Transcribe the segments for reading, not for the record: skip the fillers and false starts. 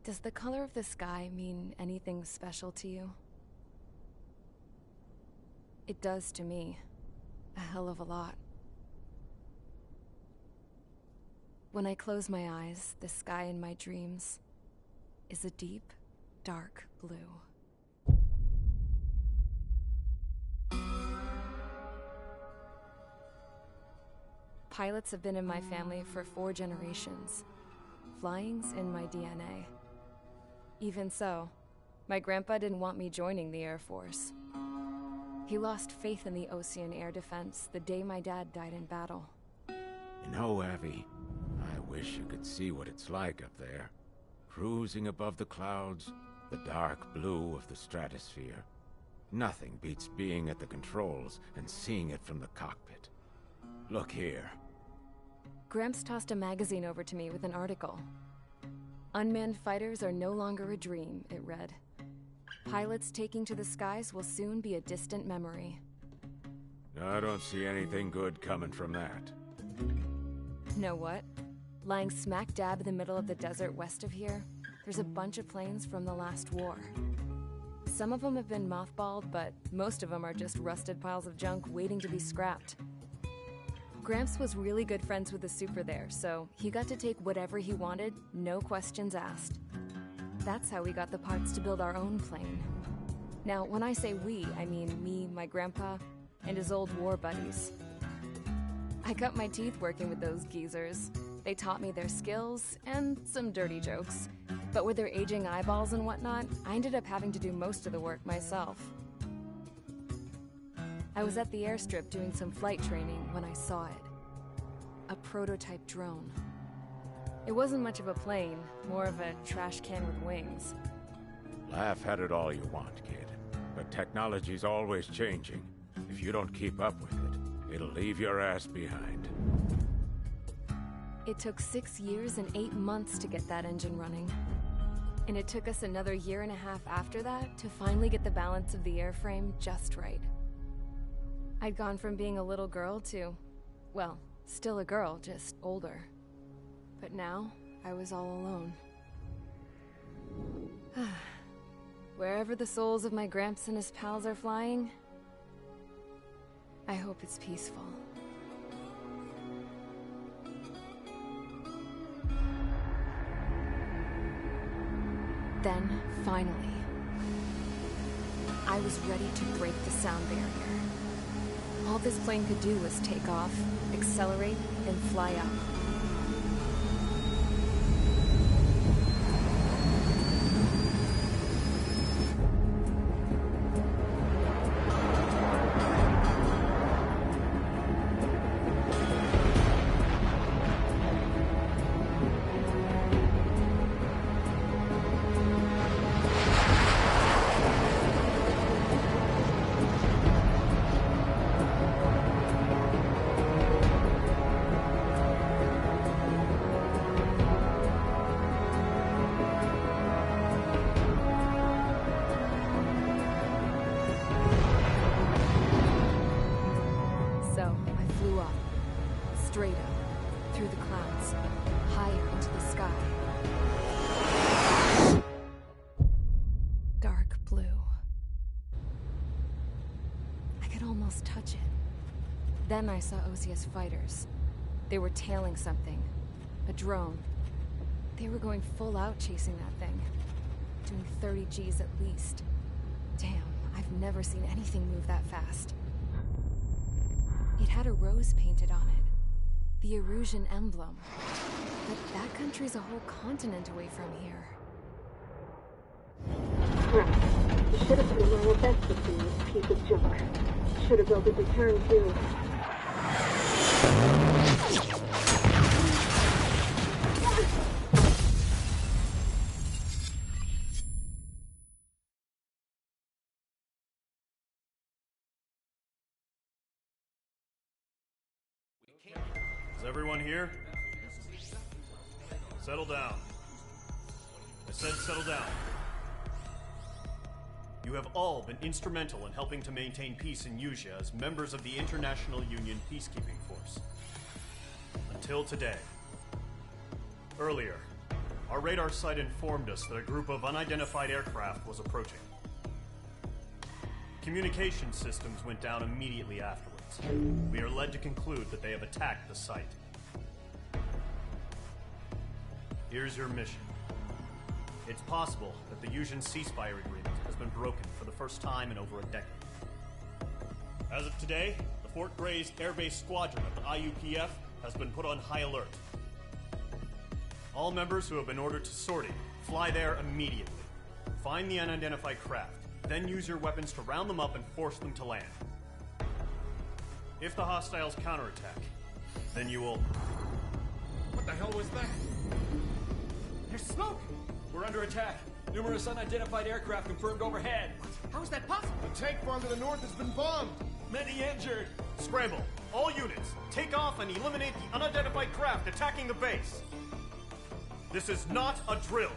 Does the color of the sky mean anything special to you? It does to me. A hell of a lot. When I close my eyes, the sky in my dreams is a deep, dark blue. Pilots have been in my family for 4 generations. Flying's in my DNA. Even so, my grandpa didn't want me joining the Air Force. He lost faith in the Ocean Air Defense the day my dad died in battle. You know, Abby, I wish you could see what it's like up there. Cruising above the clouds, the dark blue of the stratosphere. Nothing beats being at the controls and seeing it from the cockpit. Look here. Gramps tossed a magazine over to me with an article. Unmanned fighters are no longer a dream, it read. Pilots taking to the skies will soon be a distant memory. I don't see anything good coming from that. Know what? Lying smack dab in the middle of the desert west of here, there's a bunch of planes from the last war. Some of them have been mothballed, but most of them are just rusted piles of junk waiting to be scrapped. Gramps was really good friends with the super there, so he got to take whatever he wanted, no questions asked. That's how we got the parts to build our own plane. Now, when I say we, I mean me, my grandpa, and his old war buddies. I cut my teeth working with those geezers. They taught me their skills, and some dirty jokes. But with their aging eyeballs and whatnot, I ended up having to do most of the work myself. I was at the airstrip doing some flight training when I saw it. A prototype drone. It wasn't much of a plane, more of a trash can with wings. Laugh at it all you want, kid. But technology's always changing. If you don't keep up with it, it'll leave your ass behind. It took 6 years and 8 months to get that engine running. And it took us another 1.5 years after that to finally get the balance of the airframe just right. I'd gone from being a little girl to, well, still a girl, just older. But now, I was all alone. Wherever the souls of my Gramps and his pals are flying, I hope it's peaceful. Then, finally, I was ready to break the sound barrier. All this plane could do was take off, accelerate, and fly up. Straight up, through the clouds, higher into the sky. Dark blue. I could almost touch it. Then I saw Osia's fighters. They were tailing something. A drone. They were going full out chasing that thing. Doing 30 Gs at least. Damn, I've never seen anything move that fast. It had a rose painted on it. The Erusian emblem. But that country's a whole continent away from here. Right. You should have put in my best to see this piece of junk. Should have built a return too. Is everyone here? Settle down. I said settle down. You have all been instrumental in helping to maintain peace in Usea as members of the International Union Peacekeeping Force. Until today. Earlier, Our radar site informed us that a group of unidentified aircraft was approaching. Communication systems went down immediately afterwards. We are led to conclude that they have attacked the site. Here's your mission. It's possible that the Yuuzhan ceasefire agreement has been broken for the first time in over a decade. As of today, the Fort Grays Air Base Squadron of the IUPF has been put on high alert. All members who have been ordered to sortie, fly there immediately. Find the unidentified craft, then use your weapons to round them up and force them to land. If the hostiles counterattack, then you will... What the hell was that? There's smoke! We're under attack. Numerous unidentified aircraft confirmed overhead. How is that possible? The tank farm to the north has been bombed! Many injured. Scramble! All units, take off and eliminate the unidentified craft attacking the base! This is not a drill!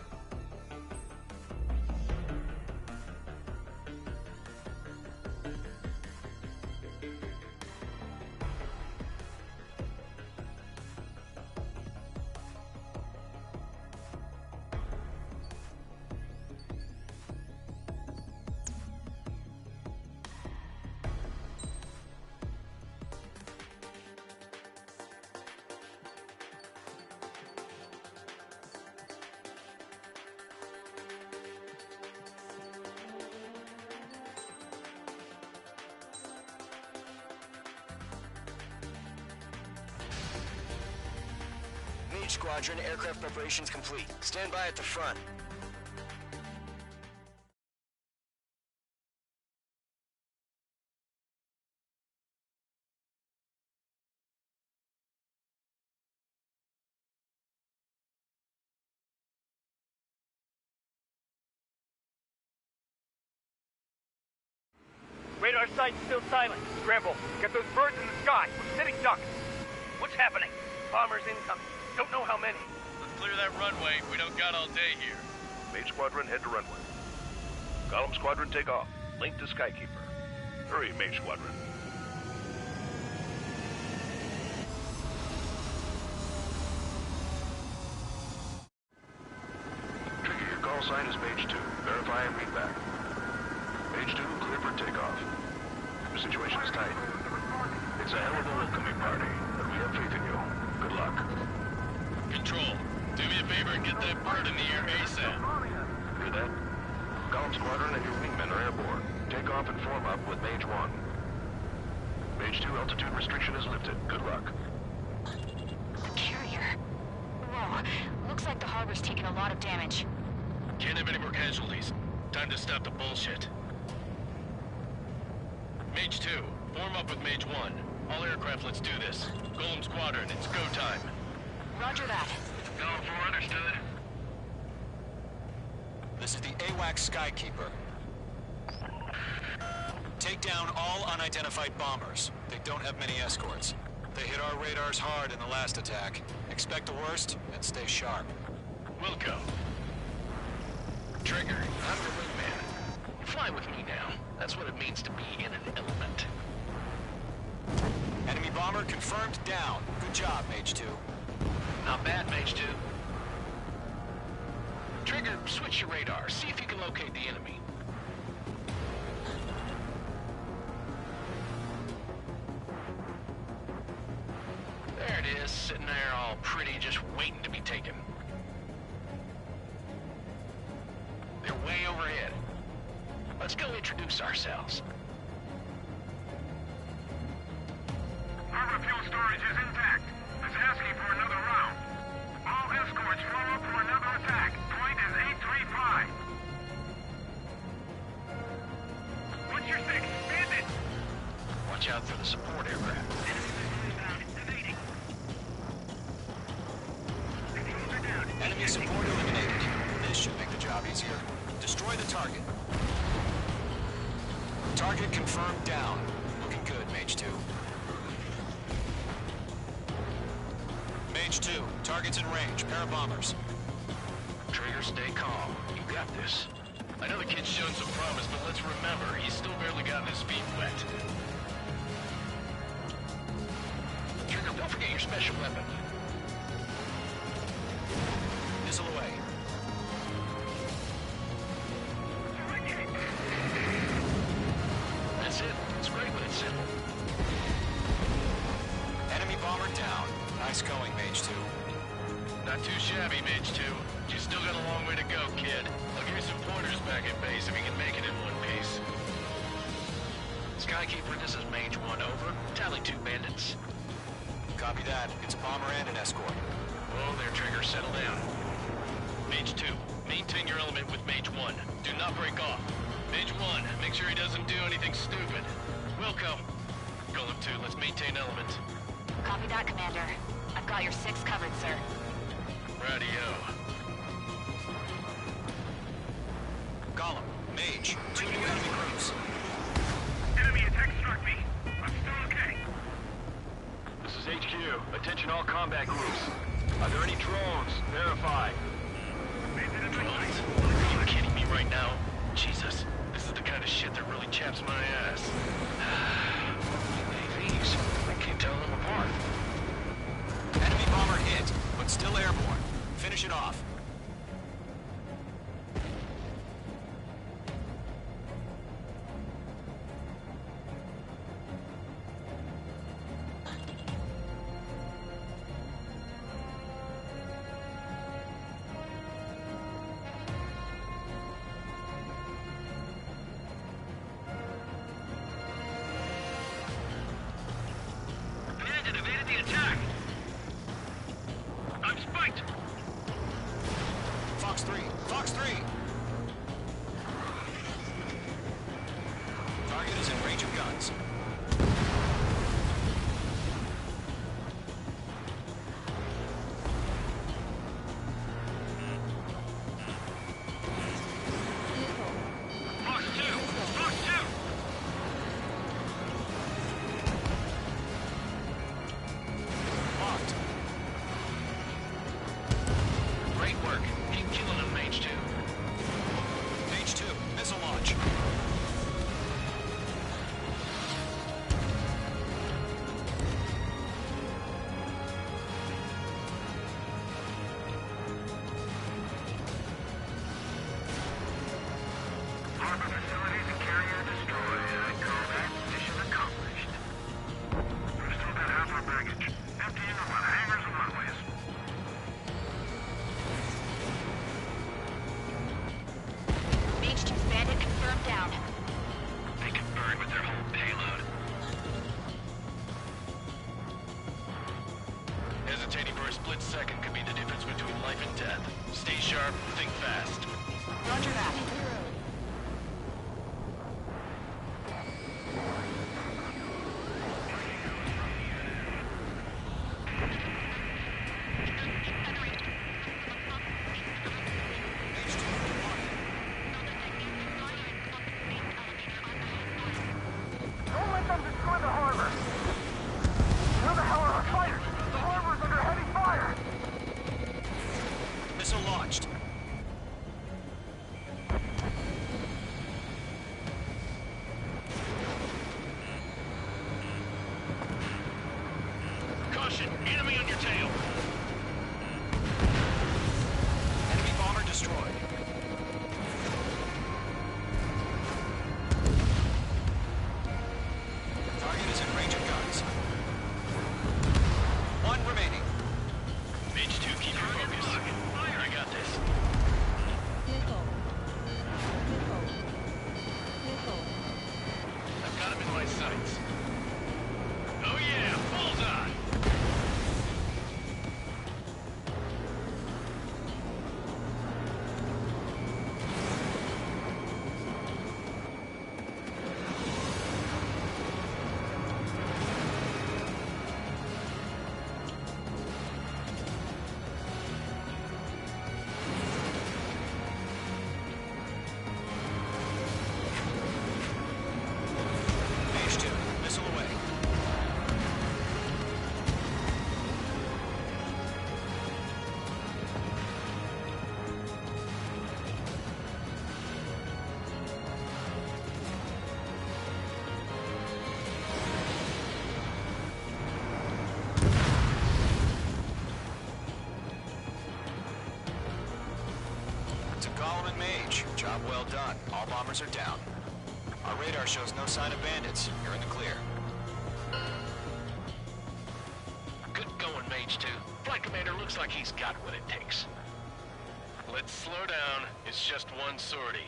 Squadron, aircraft preparations complete. Stand by at the front. Radar site's still silent. Scramble. Get those birds in the sky. We're sitting ducks. What's happening? Bombers incoming. Don't know how many. Let's clear that runway. We don't got all day here. Mage Squadron, head to runway. Column Squadron, take off. Link to Skykeeper. Hurry, Mage Squadron. Trigger, your call sign is Mage 2. Verify and read back. Mage 2, clear for takeoff. The situation is tight. It's a hell of a welcoming party, but we have faith in you. Good luck. Control, do me a favor and get that bird in the air ASAP. Hear that? Column Squadron and your wingmen are airborne. Take off and form up with Mage 1. Mage 2, altitude restriction is lifted. Good luck. A carrier. Whoa. Looks like the harbor's taken a lot of damage. Can't have any more casualties. Time to stop the bullshit. Mage 2, form up with Mage 1. All aircraft, let's do this. Golem Squadron, it's go time. Roger that. Column 4, understood. This is the AWACS Skykeeper. Take down all unidentified bombers. They don't have many escorts. They hit our radars hard in the last attack. Expect the worst and stay sharp. Wilco. Trigger, I'm your wingman. Fly with me now. That's what it means to be in an element. Enemy bomber confirmed down. Good job, Mage 2. Not bad, Mage 2. Trigger, switch your radar. See if you can locate the enemy. There it is, sitting there all pretty, just waiting to be taken. They're way overhead. Let's go introduce ourselves. Harbor fuel storage is intact. It's asking for another round. All escorts form up for another attack. Point is 835. What's your six? Bandit! Watch out for the support aircraft. Enemy support eliminated. This should make the job easier. Destroy the target. Target confirmed down. Looking good, Mage 2. Mage 2, target's in range. Pair of bombers. Trigger, stay calm. You got this. I know the kid's shown some promise, but let's remember, he's still barely gotten his feet wet. Trigger, don't forget your special weapon. Missile away. That's it. It's great when it's simple. Enemy bomber down. Nice going, Mage 2. Not too shabby, Mage 2. You still got a long way to go, kid. I'll give you some pointers back at base if you can make it in one piece. Skykeeper, this is Mage 1, over. Tally 2 bandits. Copy that. It's a bomber and an escort. Whoa there, Trigger. Settle down. Mage 2, maintain your element with Mage 1. Do not break off. Mage 1, make sure he doesn't do anything stupid. Wilco. Golem 2, let's maintain element. Copy that, Commander. I've got your 6 covered, sir. Radio. Golem, Mage, 2 new enemy groups. Enemy attack struck me. I'm still okay. This is HQ. Attention all combat groups. Are there any drones? Verify. Drones? Are you kidding me right now? Jesus, this is the kind of shit that really chaps my ass. UAVs. I can't tell them apart. Enemy bomber hit, but still airborne. Finish it off. Bandit evaded the attack. I'm spiked. Fox 3, Fox 3! Target is in range of guns. Fox 2. Fox 2. Locked. Great work. Keep killing them, Mage 2. Mage 2, missile launch. Harbor facilities and carrier destroyed. I call that mission accomplished. We've still got half our baggage. Emptying them on hangars and runways. Mage 2's bandit confirmed down. They can burn with their whole payload. Hesitating for a split second could be the difference between life and death. Stay sharp, think fast. Roger that. Don't let them destroy the harbor. Where the hell are our fighters? The harbor's under heavy fire. Missile launched. Caution! Enemy on your tail! Enemy bomber destroyed. Target is in range of guns. One remaining. Mage 2, keep your focus. I got this. I've got him in my sights. Oh yeah, bullseye! Mage 2, missile away. To Golem and Mage, job well done. All bombers are down. Our radar shows no sign of bandits. You're in the clear. Good going, Mage 2. Flight Commander looks like he's got what it takes. Let's slow down. It's just one sortie.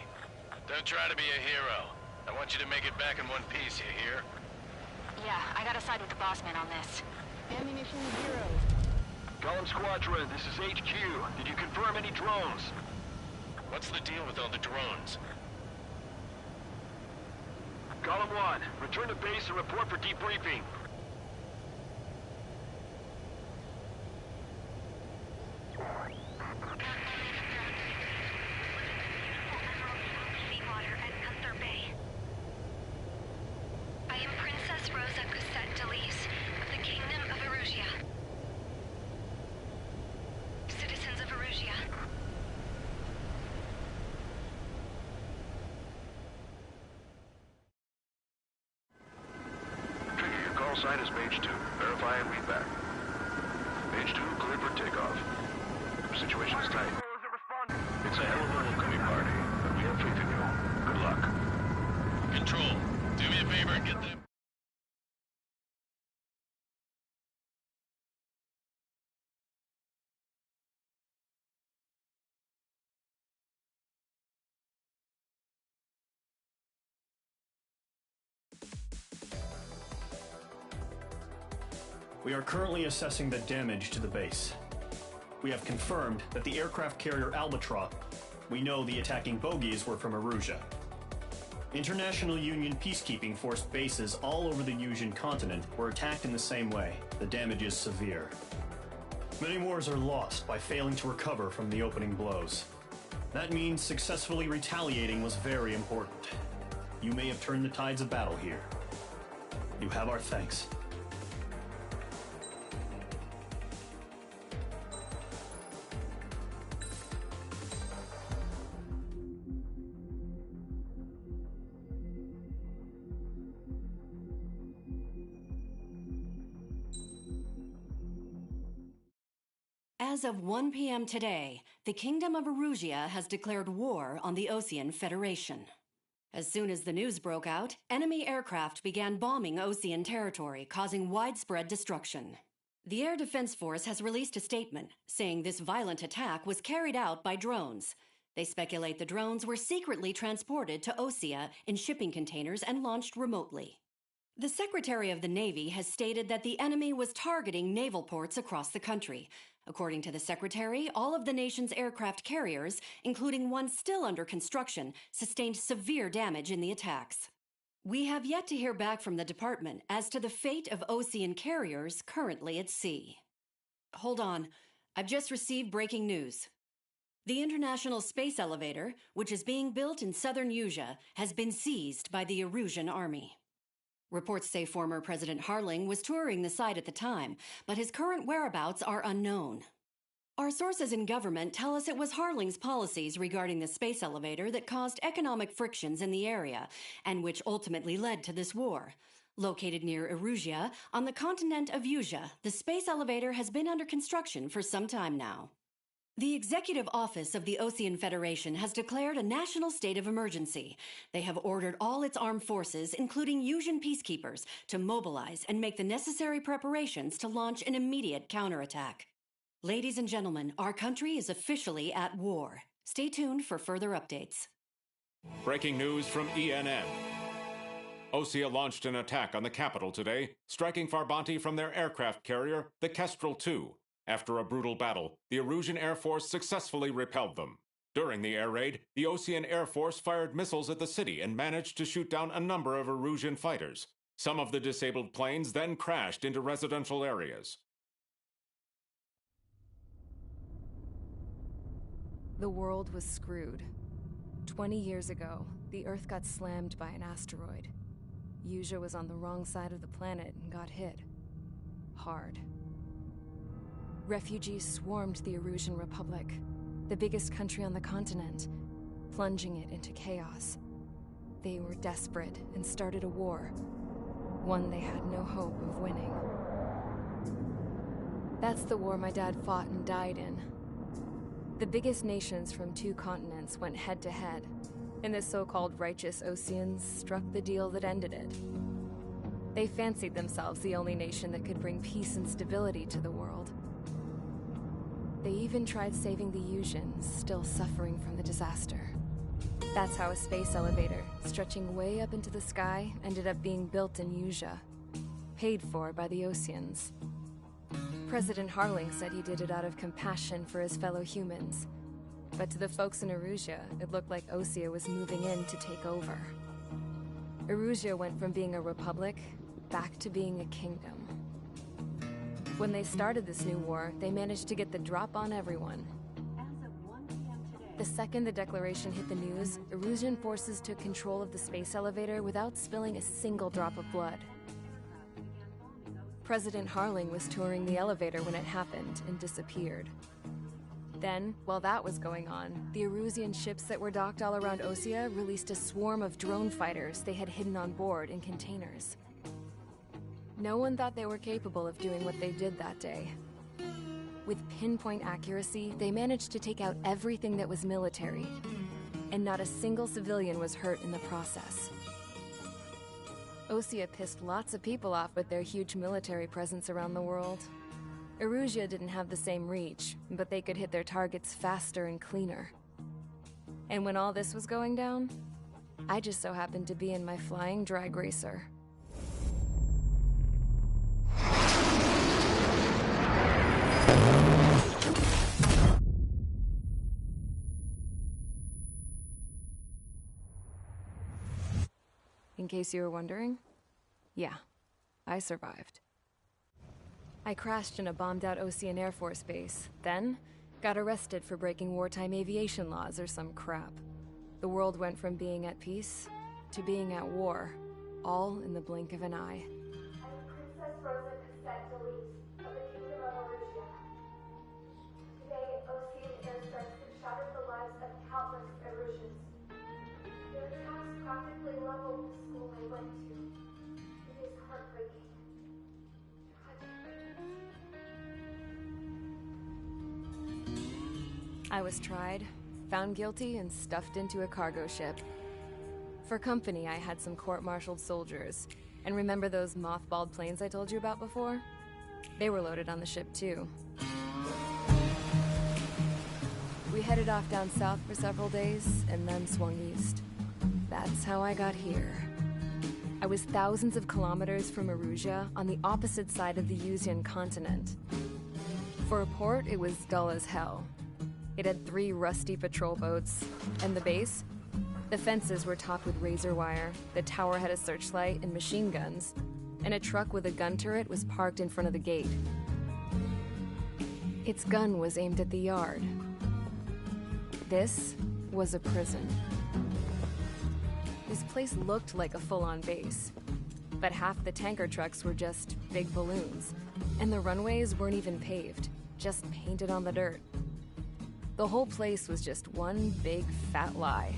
Don't try to be a hero. I want you to make it back in one piece, you hear? Yeah, I gotta side with the boss man on this. Ammunition 0. Column Squadron, this is HQ. Did you confirm any drones? What's the deal with all the drones? Column 1, return to base and report for debriefing. I am Princess Rosa Cosette Delise of the Kingdom of Erusia. Citizens of Erusia. Trigger, your call sign is Mage 2. Verify and read back. Mage 2, clear for takeoff. Situation is tight. It's a hell of a welcoming party, but we have faith in you. Good luck. Control, do me a favor and get them. We are currently assessing the damage to the base. We have confirmed that the aircraft carrier Albatross. We know the attacking bogies were from Erusia. International Union peacekeeping force bases all over the Yusian continent were attacked in the same way. The damage is severe. Many wars are lost by failing to recover from the opening blows. That means successfully retaliating was very important. You may have turned the tides of battle here. You have our thanks. As of 1 p.m. today, the Kingdom of Erusia has declared war on the Osean Federation. As soon as the news broke out, enemy aircraft began bombing Osean territory, causing widespread destruction. The Air Defense Force has released a statement saying this violent attack was carried out by drones. They speculate the drones were secretly transported to Osea in shipping containers and launched remotely. The Secretary of the Navy has stated that the enemy was targeting naval ports across the country. According to the Secretary, all of the nation's aircraft carriers, including one still under construction, sustained severe damage in the attacks. We have yet to hear back from the department as to the fate of Osean carriers currently at sea. Hold on. I've just received breaking news. The International Space Elevator, which is being built in southern Yusia, has been seized by the Erusian army. Reports say former President Harling was touring the site at the time, but his current whereabouts are unknown. Our sources in government tell us it was Harling's policies regarding the space elevator that caused economic frictions in the area, and which ultimately led to this war. Located near Erusia, on the continent of Yusia, the space elevator has been under construction for some time now. The Executive Office of the Osean Federation has declared a national state of emergency. They have ordered all its armed forces, including Yusian peacekeepers, to mobilize and make the necessary preparations to launch an immediate counterattack. Ladies and gentlemen, our country is officially at war. Stay tuned for further updates. Breaking news from ENN. Osea launched an attack on the capital today, striking Farbanti from their aircraft carrier, the Kestrel II. After a brutal battle, the Erusian Air Force successfully repelled them. During the air raid, the Osean Air Force fired missiles at the city and managed to shoot down a number of Erusian fighters. Some of the disabled planes then crashed into residential areas. The world was screwed. 20 years ago, the Earth got slammed by an asteroid. Yusia was on the wrong side of the planet and got hit. Hard. Refugees swarmed the Erusian Republic, the biggest country on the continent, plunging it into chaos. They were desperate and started a war, one they had no hope of winning. That's the war my dad fought and died in. The biggest nations from 2 continents went head-to-head, and the so-called righteous Oseans struck the deal that ended it. They fancied themselves the only nation that could bring peace and stability to the world. They even tried saving the Usians, still suffering from the disaster. That's how a space elevator, stretching way up into the sky, ended up being built in Usea, paid for by the Oseans. President Harling said he did it out of compassion for his fellow humans, but to the folks in Erusea, it looked like Osea was moving in to take over. Erusea went from being a republic back to being a kingdom. When they started this new war, they managed to get the drop on everyone. The second the declaration hit the news, Erusian forces took control of the space elevator without spilling a single drop of blood. President Harling was touring the elevator when it happened and disappeared. Then, while that was going on, the Erusian ships that were docked all around Osea released a swarm of drone fighters they had hidden on board in containers. No one thought they were capable of doing what they did that day. With pinpoint accuracy, they managed to take out everything that was military, and not a single civilian was hurt in the process. Osea pissed lots of people off with their huge military presence around the world. Erusea didn't have the same reach, but they could hit their targets faster and cleaner. And when all this was going down, I just so happened to be in my flying drag racer. In case you were wondering, yeah, I survived. I crashed in a bombed-out Osean Air Force base, then got arrested for breaking wartime aviation laws or some crap. The world went from being at peace to being at war, all in the blink of an eye. Princess Rosa Cassette Delete of the Kingdom of Erusea. Today, Osean airstrikes have shattered the lives of countless Erusians. Their attacks practically leveled the school I went to. It is heartbreaking. I was tried, found guilty, and stuffed into a cargo ship. For company, I had some court-martialed soldiers. And remember those mothballed planes I told you about before? They were loaded on the ship, too. We headed off down south for several days, and then swung east. That's how I got here. I was thousands of kilometers from Erusea, on the opposite side of the Usian continent. For a port, it was dull as hell. It had 3 rusty patrol boats, and the base? The fences were topped with razor wire, the tower had a searchlight and machine guns, and a truck with a gun turret was parked in front of the gate. Its gun was aimed at the yard. This was a prison. This place looked like a full-on base, but half the tanker trucks were just big balloons, and the runways weren't even paved, just painted on the dirt. The whole place was just one big fat lie.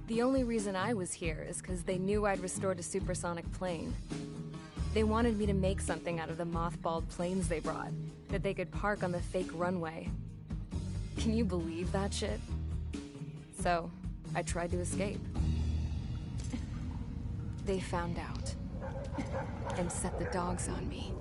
The only reason I was here is because they knew I'd restored a supersonic plane. They wanted me to make something out of the mothballed planes they brought, that they could park on the fake runway. Can you believe that shit? So, I tried to escape. They found out, and set the dogs on me.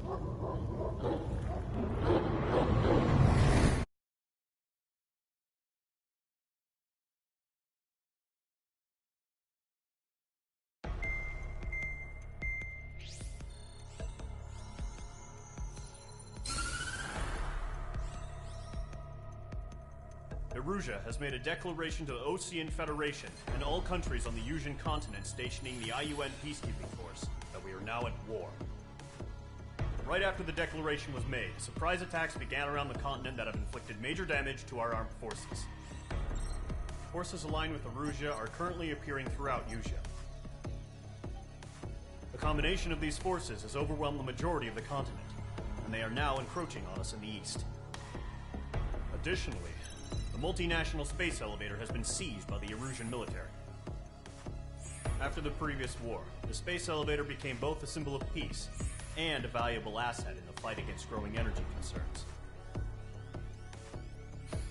Erusea has made a declaration to the Osean Federation and all countries on the Usian continent stationing the IUN peacekeeping force that we are now at war. Right after the declaration was made, surprise attacks began around the continent that have inflicted major damage to our armed forces. Forces aligned with Erusea are currently appearing throughout Usea. The combination of these forces has overwhelmed the majority of the continent, and they are now encroaching on us in the east. Additionally, the multinational space elevator has been seized by the Erusian military. After the previous war, the space elevator became both a symbol of peace and a valuable asset in the fight against growing energy concerns.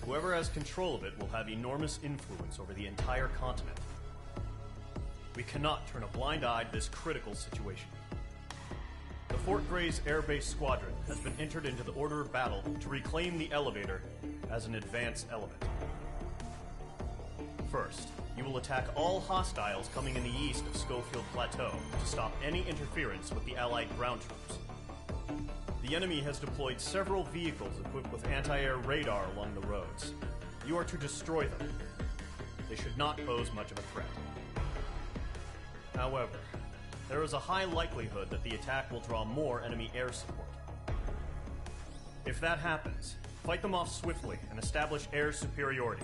Whoever has control of it will have enormous influence over the entire continent. We cannot turn a blind eye to this critical situation. The Fort Gray's Air Base Squadron has been entered into the order of battle to reclaim the elevator as an advance element. First, you will attack all hostiles coming in the east of Schofield Plateau to stop any interference with the Allied ground troops. The enemy has deployed several vehicles equipped with anti-air radar along the roads. You are to destroy them. They should not pose much of a threat. However, there is a high likelihood that the attack will draw more enemy air support. If that happens, fight them off swiftly and establish air superiority.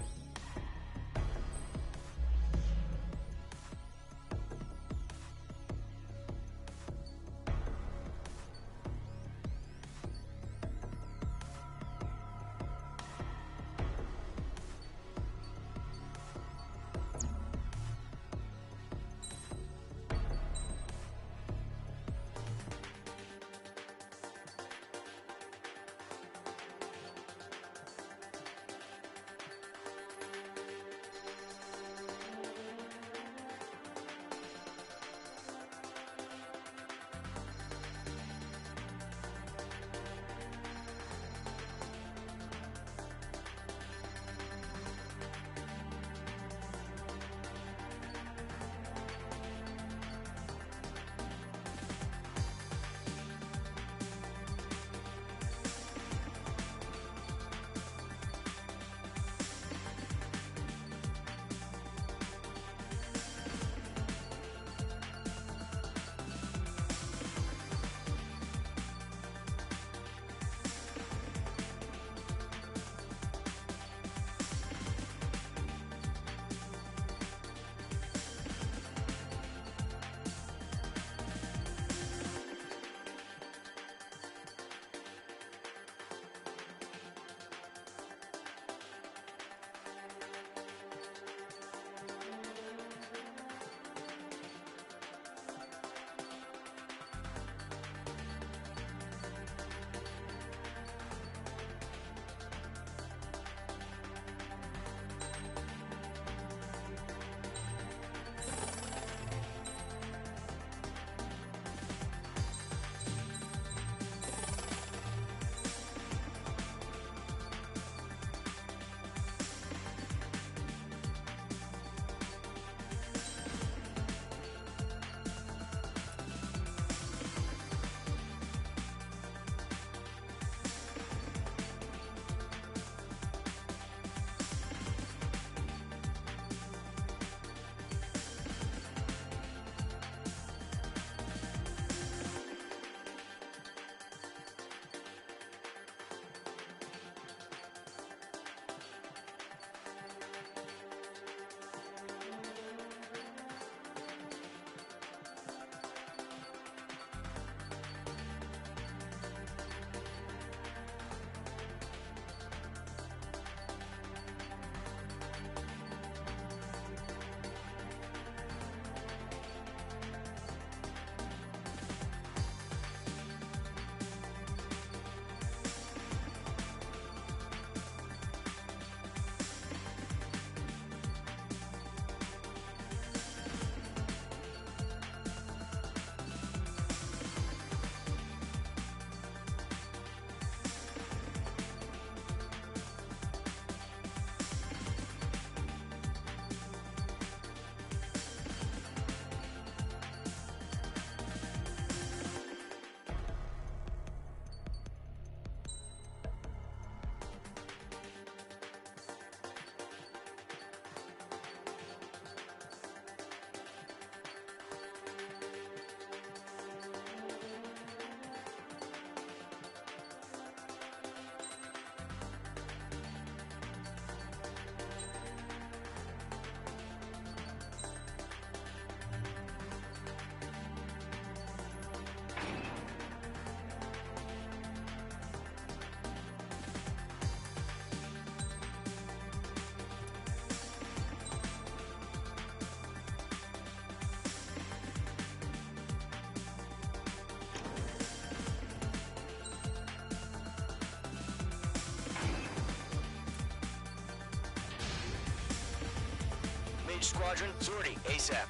Mage Squadron, sortie, ASAP.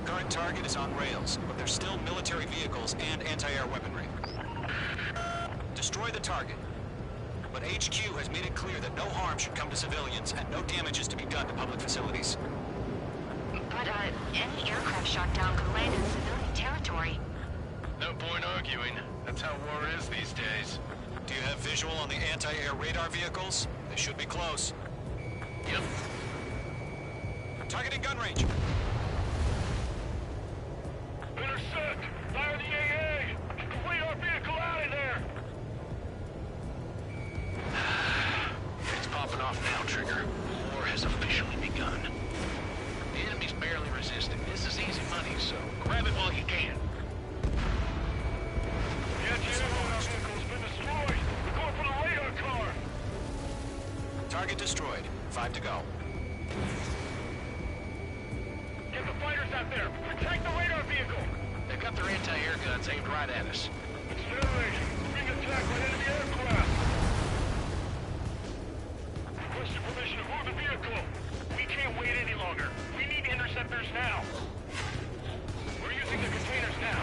Current target is on rails, but there's still military vehicles and anti-air weaponry. Destroy the target. But HQ has made it clear that no harm should come to civilians and no damage is to be done to public facilities. But, any aircraft shot down could land in civilian territory. No point arguing. That's how war is these days. Do you have visual on the anti-air radar vehicles? They should be close. Yep. Targeting gun range. Intercept! Fire the AA! Get the radar vehicle out of there! It's popping off now, Trigger. War has officially begun. The enemy's barely resisting. This is easy money, so grab it while you can. The anti-air radar vehicle's been destroyed! We're going for the radar car! Target destroyed. 5 to go. Get the fighters out there! Protect the radar vehicle! They've got their anti-air guns aimed right at us. Acceleration! Being attacked by enemy aircraft! Requesting permission to move the vehicle! We can't wait any longer! We need interceptors now! We're using the containers now!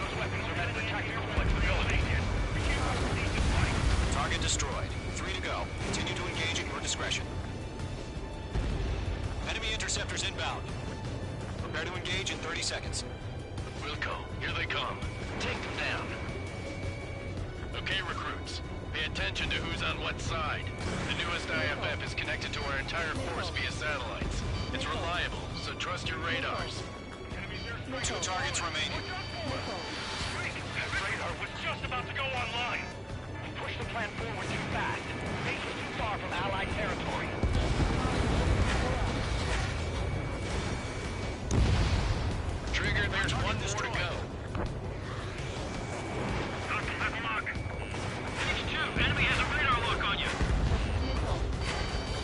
Those weapons are headed to tactical flexibility. We can't oversee this fight! Target destroyed. 3 to go. Continue to engage at your discretion. Enemy interceptors inbound. Prepare to engage in 30 seconds. Wilco, here they come. Take them down. Okay, recruits. Pay attention to who's on what side. The newest IFF is connected to our entire force via satellites. It's reliable, so trust your radars. 2 targets remaining. That radar was just about to go online! We pushed the plan forward too fast. Base was too far from Allied territory. Trigger, there's one more to go. Doctor, have a look. H2, enemy has a radar lock on you.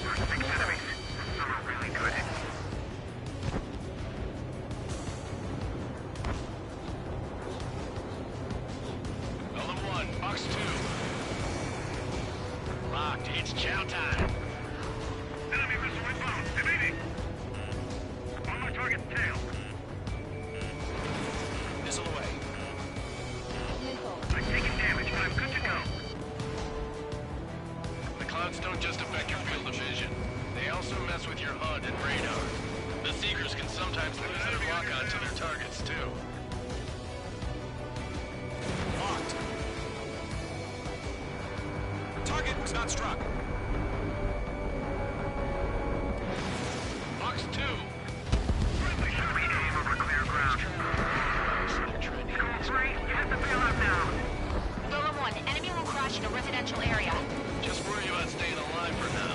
There's 6 enemies. Some are really good. Element 1, box 2. Locked, it's chow time. Enemy missile inbound. Evading. On my target's tail. Missile away. I'm taking damage, but I'm good to go. The clouds don't just affect your field of vision. They also mess with your HUD and radar. The Seekers can sometimes lose their lock-on to their targets, too. Locked. Target was not struck. Box 2. Friendly should aim over clear ground. School 3, get the bailout now. Golem 1, enemy will crash in a residential area. Just worry about staying alive for now.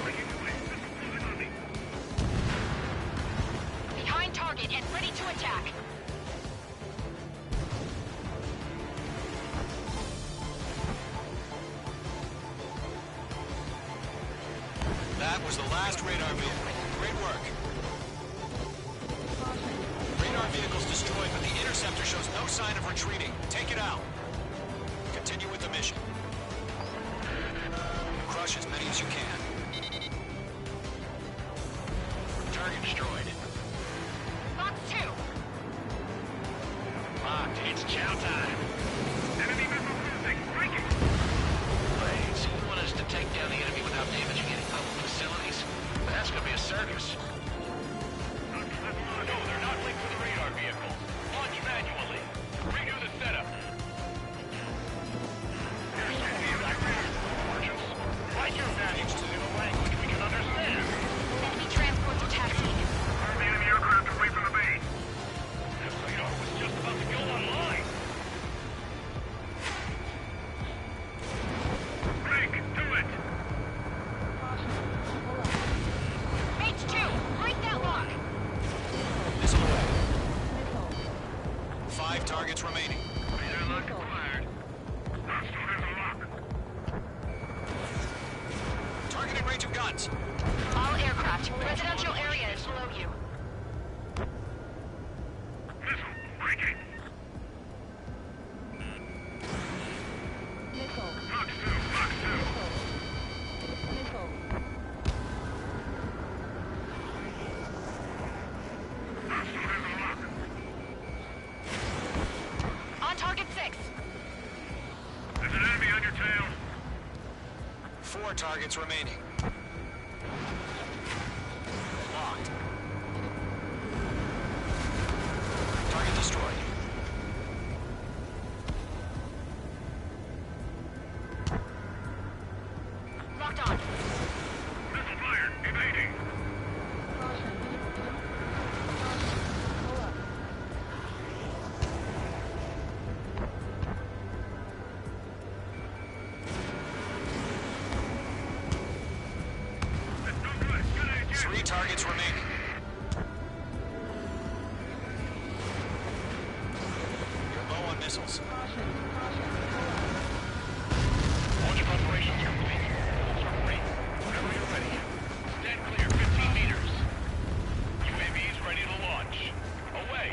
Behind target and ready to attack. That was the last radar vehicle. Great work. Radar vehicle's destroyed, but the interceptor shows no sign of retreating. Take it out. Continue with the mission. Crush as many as you can. Target destroyed. Box 2. Locked, it's chow time. Enemy missile cruising. Breaking. Wait, so you want us to take down the enemy without damaging any public facilities? That's gonna be a circus. No, they're not linked to the radar vehicle. Launch manually. Redo the setup. Here's the marshals. Write your values in a language we can understand. Enemy transports are taxiing. Turn the enemy aircraft away from the base. That radar was just about to go online. Break, do it. Mage 2, break that lock. Missile away. 5 targets remaining. Radar lock acquired. range of guns. All aircraft. Residential area is below you. On target 6. There's an enemy on your tail. 4 targets remaining. Locked. Target destroyed. Locked on. Missile fired. Evading. Three targets remaining. You're low on missiles. Launch preparations complete. Submarine, whenever you're ready. Stand clear, 15 meters. UAVs ready to launch. Away.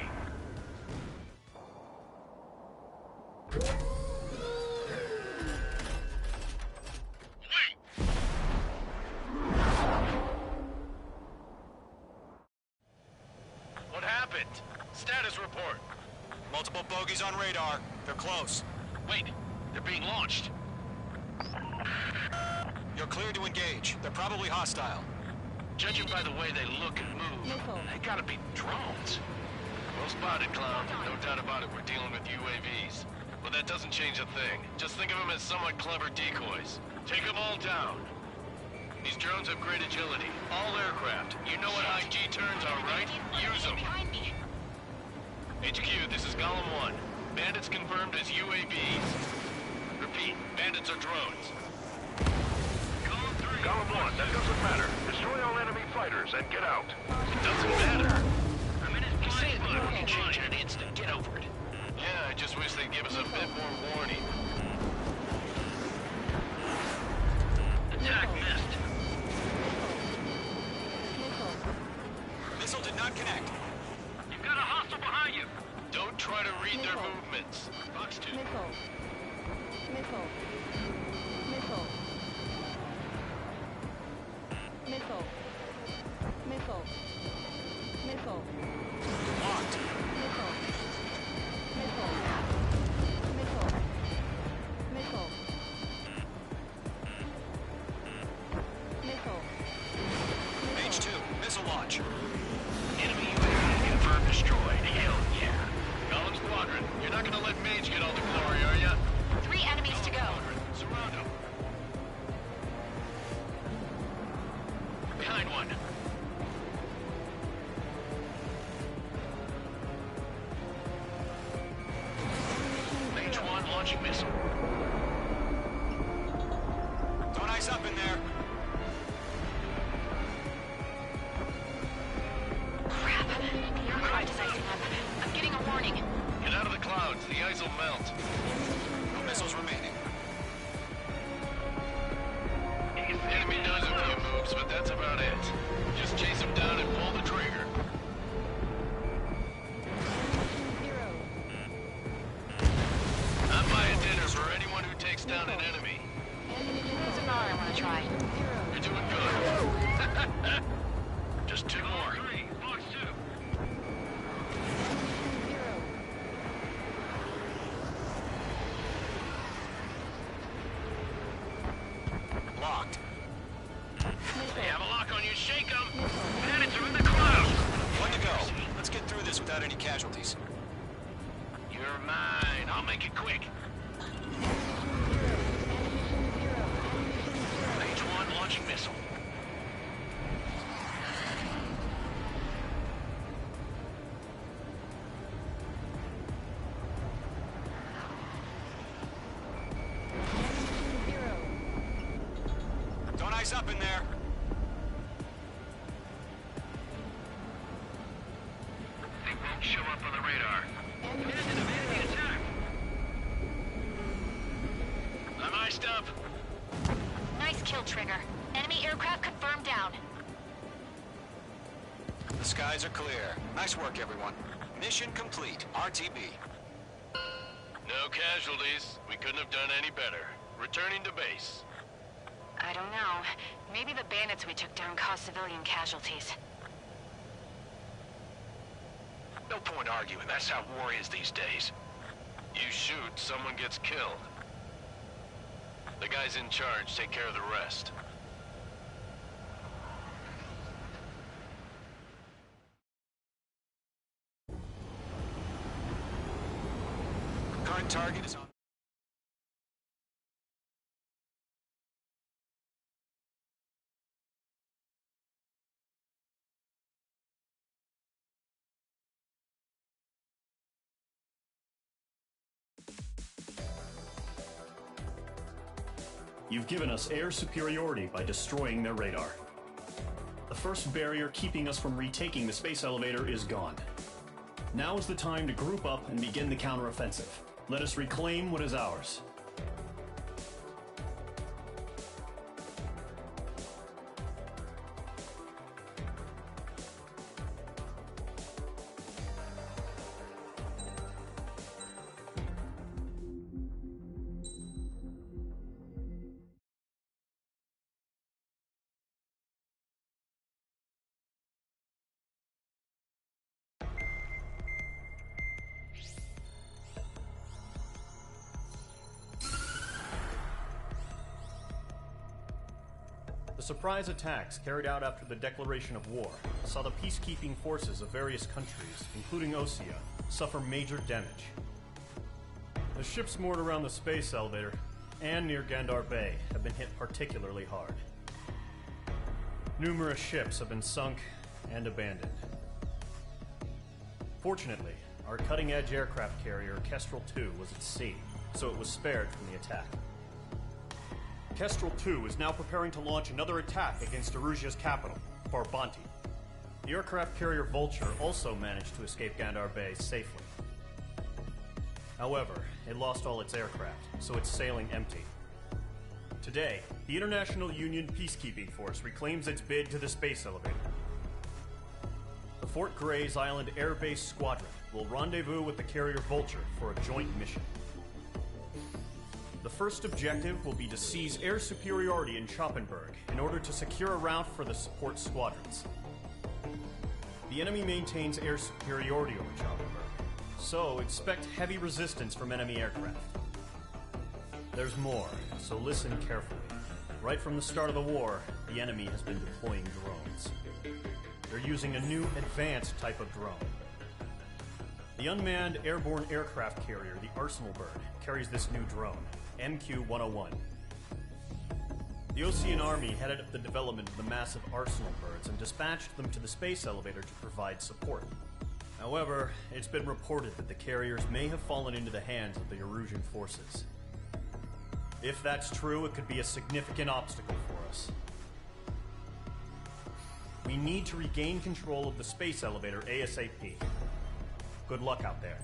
What happened? Status report. Multiple bogies on radar. They're close. Wait, they're being launched. You're cleared to engage. They're probably hostile. Judging by the way they look and move, they gotta be drones. Well spotted, clown. No doubt about it, we're dealing with UAVs. But that doesn't change a thing. Just think of them as somewhat clever decoys. Take them all down. These drones have great agility. All aircraft. You know what high G turns are, right? Use them. HQ, this is Golem 1. Bandits confirmed as UAVs. Repeat, bandits are drones. Golem 1, that doesn't matter. Destroy all enemy fighters and get out. It doesn't matter. You say it would you change in an instant. Get over it. Yeah, I just wish they'd give us a bit more warning. Attack missed. Missile did not connect. You've got a hostile behind you. Don't try to read their movements. Fox 2. Locked. H2, missile launch. Enemy UAV confirmed destroyed. Hell yeah. Golem Squadron, you're not gonna let Mage get all the glory, are ya? 3 enemies to go. Surround him. Behind one. Mage 1 launching missile. Don't ice up in there. Crap. The aircraft is icing up. I'm getting a warning. Get out of the clouds, the ice will melt. No missiles remaining. The enemy does a few moves, but that's about it. Just chase him down and pull the trigger. I'm buying dinner for anyone who takes down an enemy. There's another I want to try. You're doing good. Just 2 more. Fox 2. Locked. They have a lock on you, shake them. Bandits are in the clouds. One to go. Let's get through this without any casualties. You're mine. I'll make it quick. H1 launching missile. Don't ice up in there. They won't show up on the radar. Enemy attack. I'm iced up. Nice kill, Trigger. Enemy aircraft confirmed down. The skies are clear. Nice work, everyone. Mission complete. RTB. No casualties. We couldn't have done any better. Returning to base. I don't know. Maybe the bandits we took down caused civilian casualties. No point arguing. That's how war is these days. You shoot, someone gets killed. The guys in charge take care of the rest. Current target is on. You've given us air superiority by destroying their radar. The first barrier keeping us from retaking the space elevator is gone. Now is the time to group up and begin the counteroffensive. Let us reclaim what is ours. The surprise attacks carried out after the declaration of war saw the peacekeeping forces of various countries, including Osea, suffer major damage. The ships moored around the space elevator and near Gandar Bay have been hit particularly hard. Numerous ships have been sunk and abandoned. Fortunately, our cutting-edge aircraft carrier Kestrel II was at sea, so it was spared from the attack. Kestrel II is now preparing to launch another attack against Erusia's capital, Farbanti. The aircraft carrier Vulture also managed to escape Gandar Bay safely. However, it lost all its aircraft, so it's sailing empty. Today, the International Union Peacekeeping Force reclaims its bid to the space elevator. The Fort Grays Island Air Base Squadron will rendezvous with the carrier Vulture for a joint mission. The first objective will be to seize air superiority in Schoppenberg in order to secure a route for the support squadrons. The enemy maintains air superiority over Schoppenberg, so expect heavy resistance from enemy aircraft. There's more, so listen carefully. Right from the start of the war, the enemy has been deploying drones. They're using a new advanced type of drone. The unmanned airborne aircraft carrier, the Arsenal Bird, carries this new drone, MQ-101. The Osean Army headed up the development of the massive Arsenal Birds and dispatched them to the space elevator to provide support. However, it's been reported that the carriers may have fallen into the hands of the Erusian forces. If that's true, it could be a significant obstacle for us. We need to regain control of the space elevator ASAP. Good luck out there.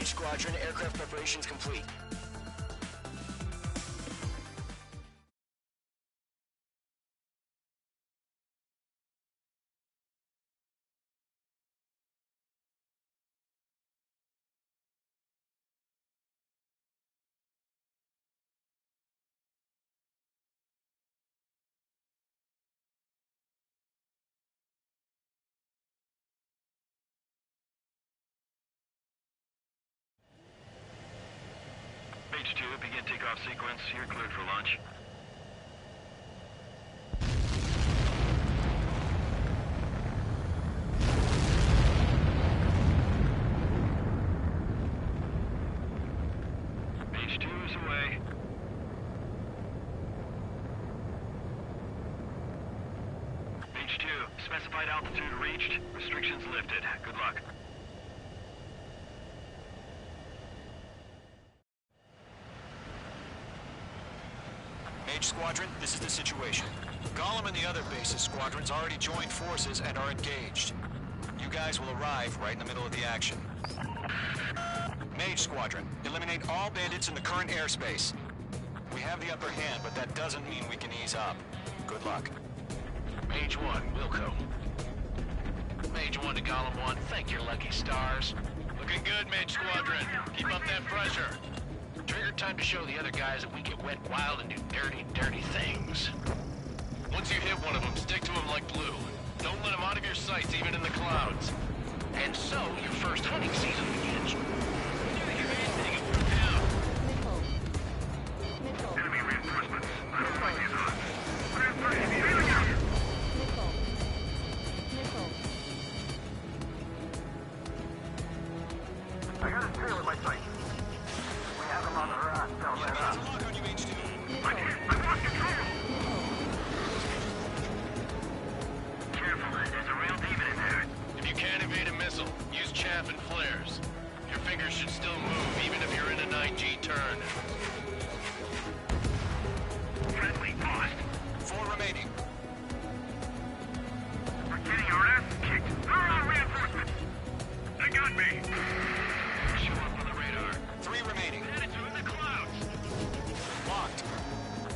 Mage Squadron, aircraft preparations complete. Mage 2, begin takeoff sequence. You're cleared for launch. Mage 2 is away. Mage 2, specified altitude reached. Restrictions lifted. Good luck. Mage Squadron, this is the situation. Gollum and the other base's squadrons already joined forces and are engaged. You guys will arrive right in the middle of the action. Mage Squadron, eliminate all bandits in the current airspace. We have the upper hand, but that doesn't mean we can ease up. Good luck. Mage 1, Wilco. Mage 1 to Column 1, thank your lucky stars. Looking good, Mage Squadron. Keep up that pressure. Trigger time to show the other guys that we get wet wild and do dirty, dirty things. Once you hit one of them, stick to them like glue. Don't let them out of your sights, even in the clouds. And so, your first hunting season begins. Enemy reinforcements. I got his tail in my sight. We have him on the run. Tell that up. I lost control! Careful, there's a real demon in there. If you can't evade a missile, use chaff and flares. Your fingers should still move, even if you're in a 9G turn. Friendly lost. 4 remaining. We're getting our asses kicked. There are reinforcements. They got me. Show up on the radar. 3 remaining. Headed to in the clouds. Locked.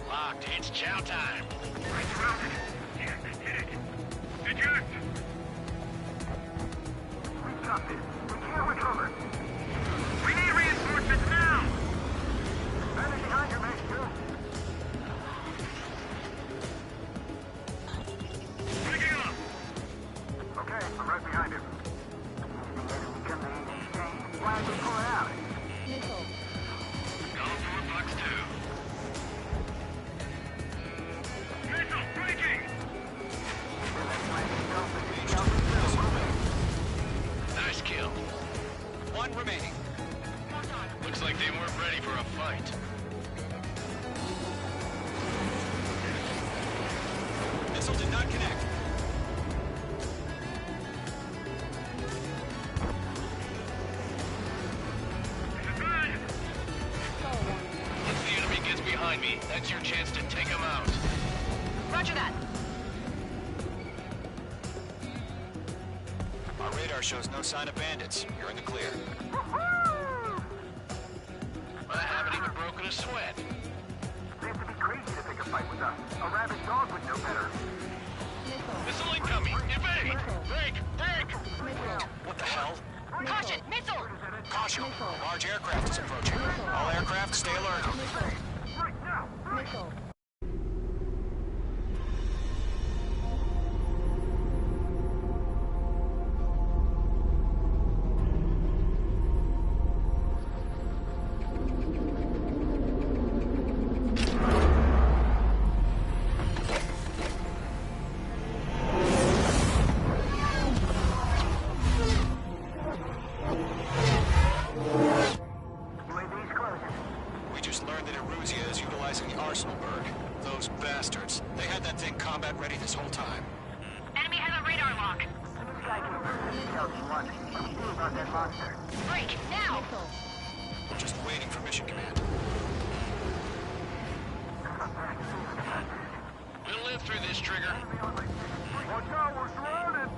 Locked. It's chow time. We're surrounded. Yeah, hit it. Eject. We've got this. We can't recover. We need reinforcements now. Standing behind your Mage 2. Picking up. Okay, I'm right behind him. Why did we pull it out? Call for Fox 2. Missile breaking. Nice kill. 1 remaining. Looks like they weren't ready for a fight. Missile did not connect. Once the enemy gets behind me, that's your chance to take them out. Roger that. Our radar shows no sign of bandits. You're in the clear. I haven't even broken a sweat. Seems to be crazy to pick a fight with us. A rabid dog would know better. Missile incoming! Evade! Break! Break! What the hell? Caution! Missile! Caution! A large aircraft is approaching. All aircraft, stay alert. Right now! We just learned that Eruzia is utilizing the Arsenal bird. Those bastards. They had that thing combat ready this whole time. Enemy has a radar lock. This guy can remember the details he wants. What do you do about that monster? Break, now! We're just waiting for mission command. We'll live through this, Trigger. Watch out, we're surrounded!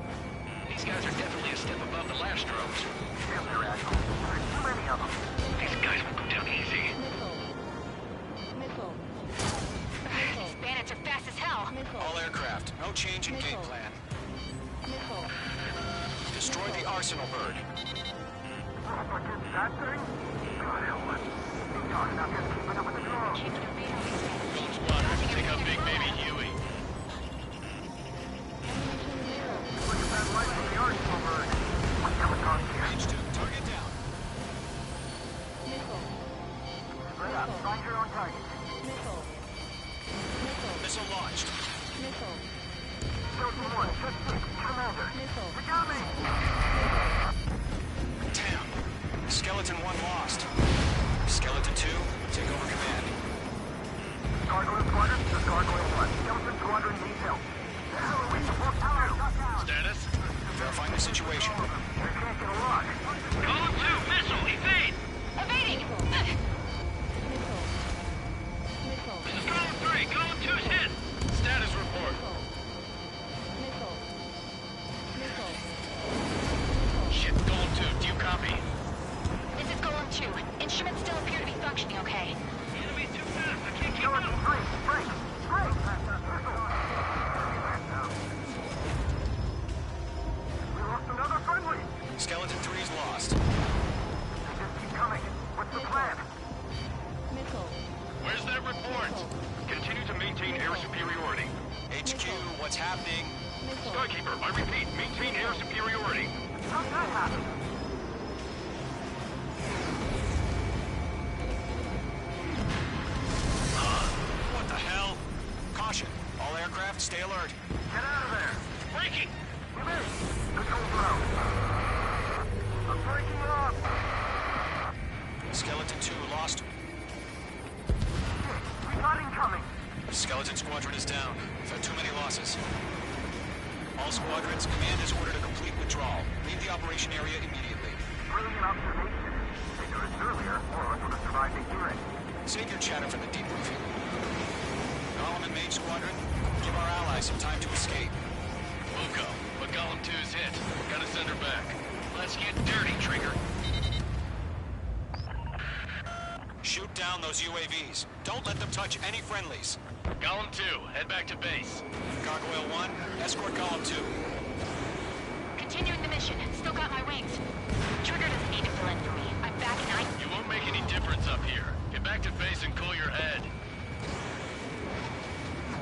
He These guys are definitely a step above the last drones. Yes, sir, Admiral. There's too many of them. These guys will go down easy. These bandits are fast as hell. All aircraft, no change in game plan. Destroy the arsenal bird. That thing? God help us. He's talking about just keeping up with the drones. Gold Squadron, take out Big Baby Huey. Look at that light from the arsenal bird. What's coming across here? Range 2, target down. Straight up, find your own target. Missile launched. Skeleton 1, just 6, Commander. We got me! Damn. Skeleton 1 lost. Skeleton 2, take over command. Gargoyle Squadron, this is Gargoyle 1. Skeleton Squadron needs help. The hell are we supposed to do? Status? Verifying the situation. They can't get a lock. Column 2, missile, evade! Evading! This is Column 3, Column 2's hit! Status report. Shit, Column 2, do you copy? This is Golem 2. Instruments still appear to be functioning okay. Enemy's too fast, I can't keep Skeleton up! 3, break! Break! We lost another friendly! Skeleton 3's lost. They just keep coming. What's the plan? Where's that report? Continue to maintain air superiority. HQ, what's happening? Skykeeper, I repeat, maintain air superiority. How'd that happen? What the hell? Caution. All aircraft, stay alert. Get out of there! Breaking! You missed! Control's out. I'm breaking up! Skeleton 2 lost. We got incoming! Skeleton Squadron is down. We've had too many losses. All squadrons, command is ordered a complete withdrawal. Leave the operation area immediately. Brilliant observation. They could have earlier, or else would have survived the hearing. Save your chatter for the debriefing. Golem and Mage Squadron, give our allies some time to escape. We'll go, but Column 2's hit. Gotta send her back. Let's get dirty, Trigger. Shoot down those UAVs. Don't let them touch any friendlies. Column 2, head back to base. Gargoyle 1, escort Column 2. Continuing the mission. Still got my wings. Trigger doesn't need to fill in for me. I'm back and You won't make any difference up here. Get back to base and cool your head.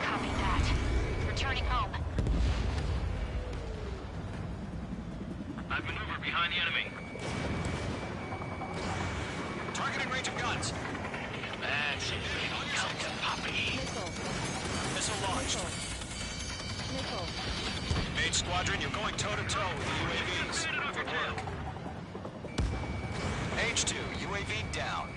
Copy that. Returning home. I've maneuvered behind the enemy. Targeting range of guns. That's it. Come to Poppy. Missile launched. Mage Squadron, you're going toe-to-toe with the UAVs. Good work. H2, UAV down.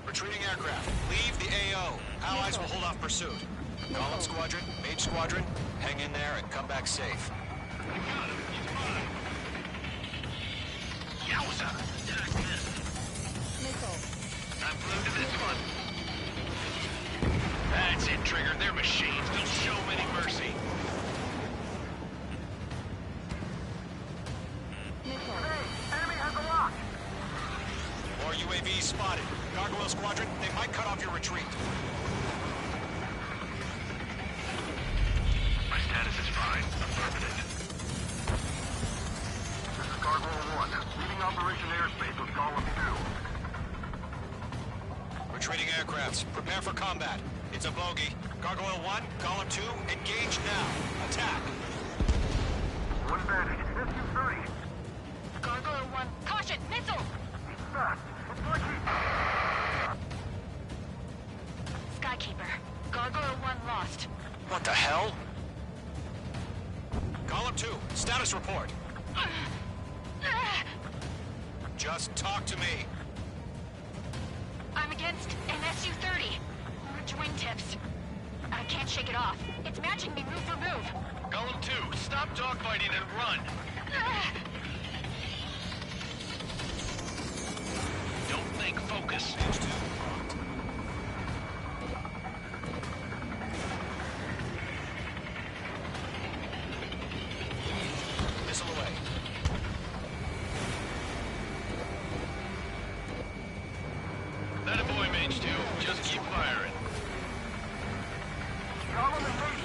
Retreating aircraft. Leave the AO. Allies will hold off pursuit. Golem Squadron, Mage Squadron, hang in there and come back safe. Yowza! I'm glued to this one. That's it, Trigger. They're machines. They'll show any mercy. Enemy has a lock! More UAVs spotted. Gargoyle Squadron, they might cut off your retreat. My status is fine. Affirmative. This is Gargoyle 1. Leaving Operation Airspace with Column 2. Retreating aircrafts, prepare for combat. It's a bogey. Gargoyle 1, Column 2, engage now. Attack. One advantage. SU-30. Gargoyle 1. Caution! Missile! He's fast. It's like Skykeeper. Gargoyle 1 lost. What the hell? Column 2, status report. Just talk to me. I'm against an SU-30. Large wingtips. I can't shake it off. It's matching me move for move. Column 2, stop dogfighting and run. Don't think, focus.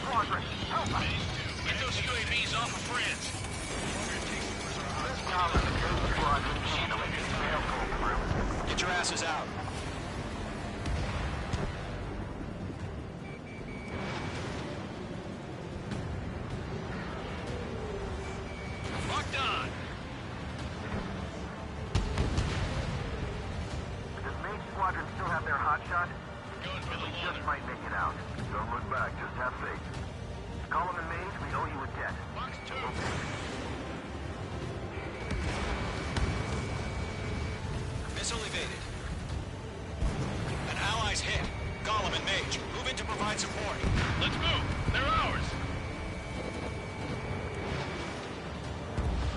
Squadron, help us! Get those UAVs off of France. Get your asses out. Locked on. Does Mage Squadron still have their hotshot? Going for the We just might make it out. Don't look back, just have faith. Column and Mage, we owe you a debt. Box 2. Missile evaded. An ally's hit. Gollum and Mage, move in to provide support. Let's move. They're ours.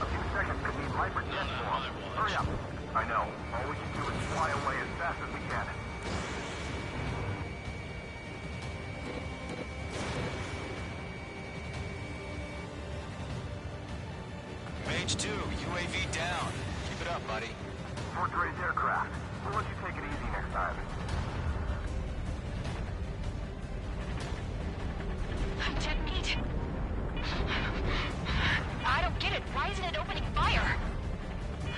A few seconds could mean life or death for them. Hurry up. I know. All we can do is fly away as fast as we can. Mage 2, UAV down. Keep it up, buddy. Fort Gray's aircraft. We'll let you take it easy next time. I'm dead meat. I don't get it. Why isn't it opening fire?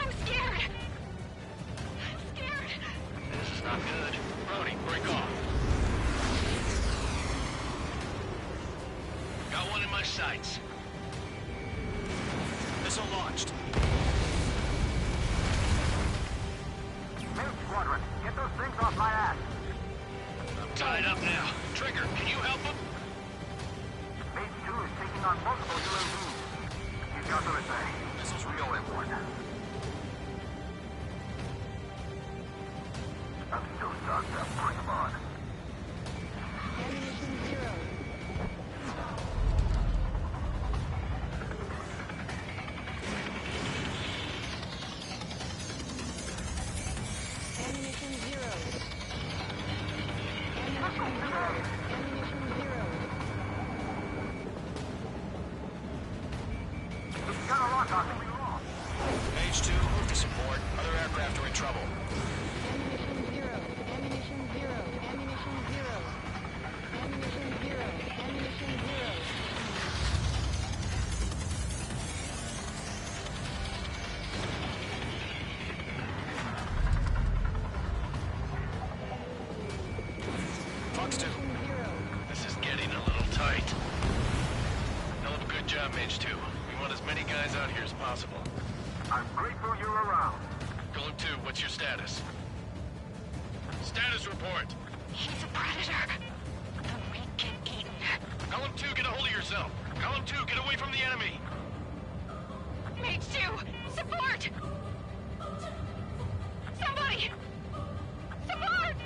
I'm scared. I'm scared. This is not good. Brody, break off. Got one in my sights. Missile launched. Mage Squadron, get those things off my ass. I'm tied up now. Trigger, can you help him? Mage 2 is taking on multiple UAVs. He's got them at bay. Missile's We owe him one. I'm still stocked up. Bring him on. Ammunition 0. Ammunition 0. Ammunition 0. Ammunition 0. He's got a lock on me. Mage 2, move to support. Other aircraft are in trouble. Ammunition 0. Ammunition 0. Ammunition 0. Ammunition 0. Ammunition 0. Fox 2. This is getting a little tight. Hell of a good job, Mage 2. We want as many guys out here as possible. I'm grateful you're around. Golem 2, what's your status? Status report. He's a predator. The weak get eaten. Column 2, get a hold of yourself. Column 2, get away from the enemy. Mage 2, support! Somebody! Support!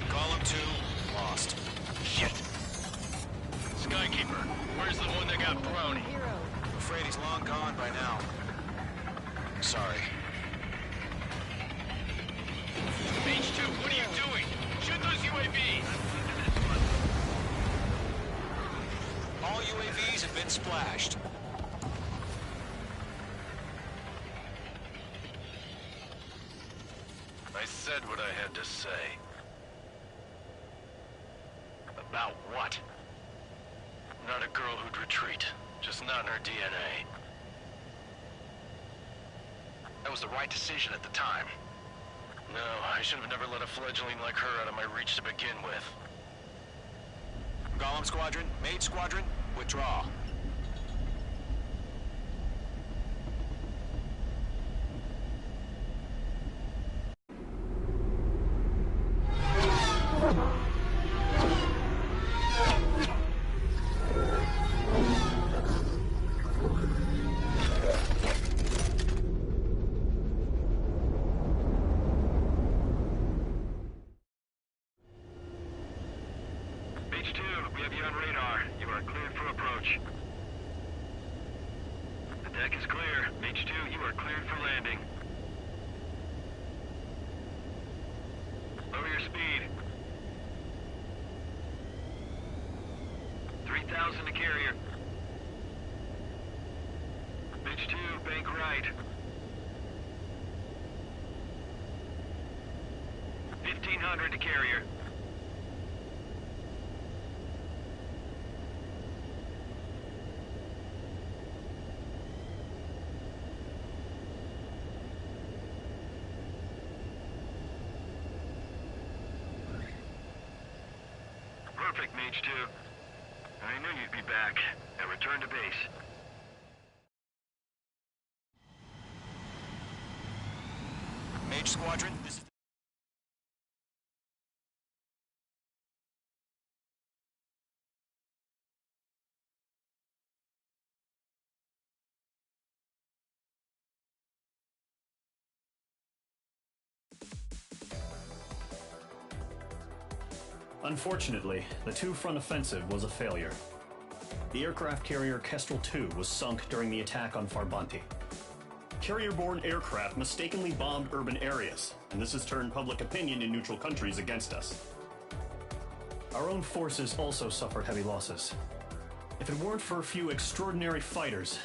Column 2, lost. Shit. Skykeeper, where's the one that got Brownie? I'm afraid he's long gone by now. Sorry. Mage 2, what are you doing? Shoot those UAVs! All UAVs have been splashed. I said what I had to say. About what? Not a girl who'd retreat. Just not in her DNA. That was the right decision at the time. No, I should have never let a fledgling like her out of my reach to begin with. Gollum Squadron, Mage Squadron, withdraw. Mage 2, we have you on radar. You are cleared for approach. The deck is clear. Mage 2, you are cleared for landing. Lower your speed. 3,000 to carrier. Mage 2, bank right. 1500 to carrier. Perfect, Mage 2. I knew you'd be back. Now return to base. Mage Squadron, this is... Unfortunately, the two-front offensive was a failure. The aircraft carrier Kestrel II was sunk during the attack on Farbanti. Carrier-borne aircraft mistakenly bombed urban areas, and this has turned public opinion in neutral countries against us. Our own forces also suffered heavy losses. If it weren't for a few extraordinary fighters,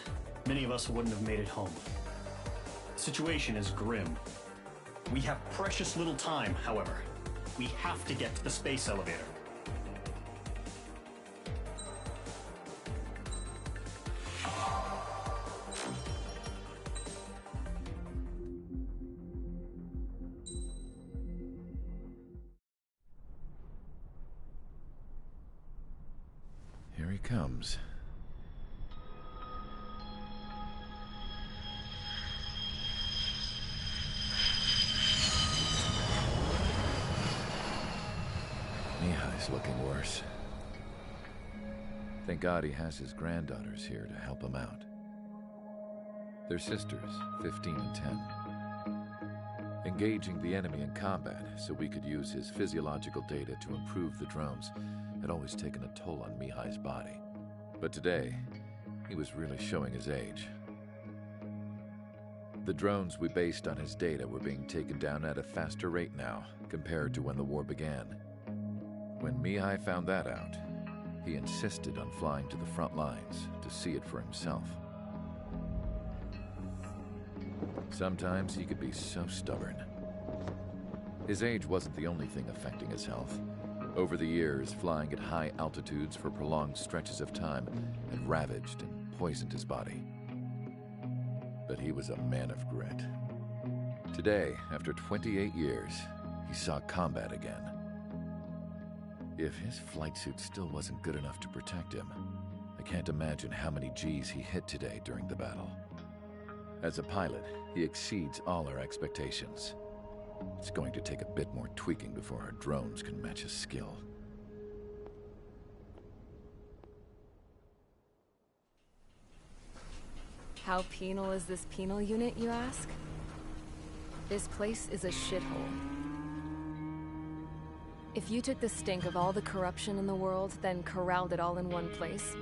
many of us wouldn't have made it home. The situation is grim. We have precious little time, however. We have to get to the space elevator. Here he comes. Mihai's looking worse. Thank God he has his granddaughters here to help him out. They're sisters, 15 and 10. Engaging the enemy in combat so we could use his physiological data to improve the drones had always taken a toll on Mihai's body. But today, he was really showing his age. The drones we based on his data were being taken down at a faster rate now compared to when the war began. When Mihai found that out, he insisted on flying to the front lines to see it for himself. Sometimes he could be so stubborn. His age wasn't the only thing affecting his health. Over the years, flying at high altitudes for prolonged stretches of time had ravaged and poisoned his body. But he was a man of grit. Today, after 28 years, he saw combat again. If his flight suit still wasn't good enough to protect him, I can't imagine how many G's he hit today during the battle. As a pilot, he exceeds all our expectations. It's going to take a bit more tweaking before our drones can match his skill. How penal is this penal unit, you ask? This place is a shithole. If you took the stink of all the corruption in the world, then corralled it all in one place,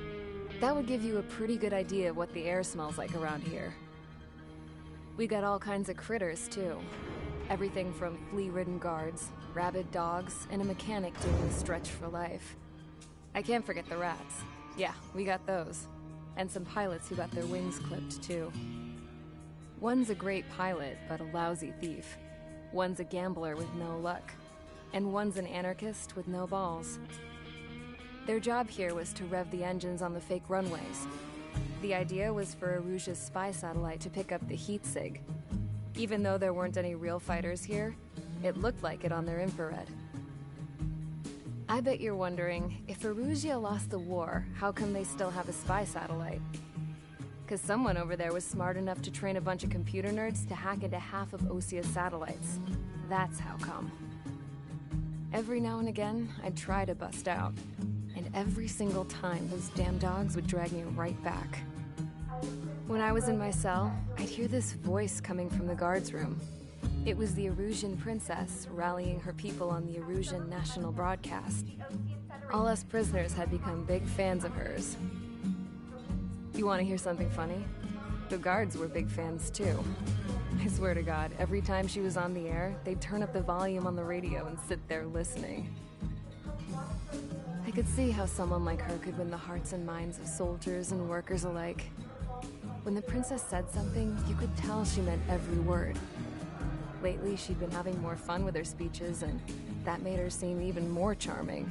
that would give you a pretty good idea of what the air smells like around here. We got all kinds of critters, too. Everything from flea-ridden guards, rabid dogs, and a mechanic doing the stretch for life. I can't forget the rats. Yeah, we got those. And some pilots who got their wings clipped, too. One's a great pilot, but a lousy thief. One's a gambler with no luck. And one's an anarchist with no balls. Their job here was to rev the engines on the fake runways. The idea was for Erusia's spy satellite to pick up the heat sig. Even though there weren't any real fighters here, it looked like it on their infrared. I bet you're wondering, if Erusia lost the war, how come they still have a spy satellite? Because someone over there was smart enough to train a bunch of computer nerds to hack into half of Osia's satellites. That's how come. Every now and again, I'd try to bust out. And every single time, those damn dogs would drag me right back. When I was in my cell, I'd hear this voice coming from the guards room. It was the Erusian princess rallying her people on the Erusian national broadcast. All us prisoners had become big fans of hers. You want to hear something funny? The guards were big fans too. I swear to God, every time she was on the air, they'd turn up the volume on the radio and sit there listening. I could see how someone like her could win the hearts and minds of soldiers and workers alike. When the princess said something, you could tell she meant every word. Lately, she'd been having more fun with her speeches, and that made her seem even more charming.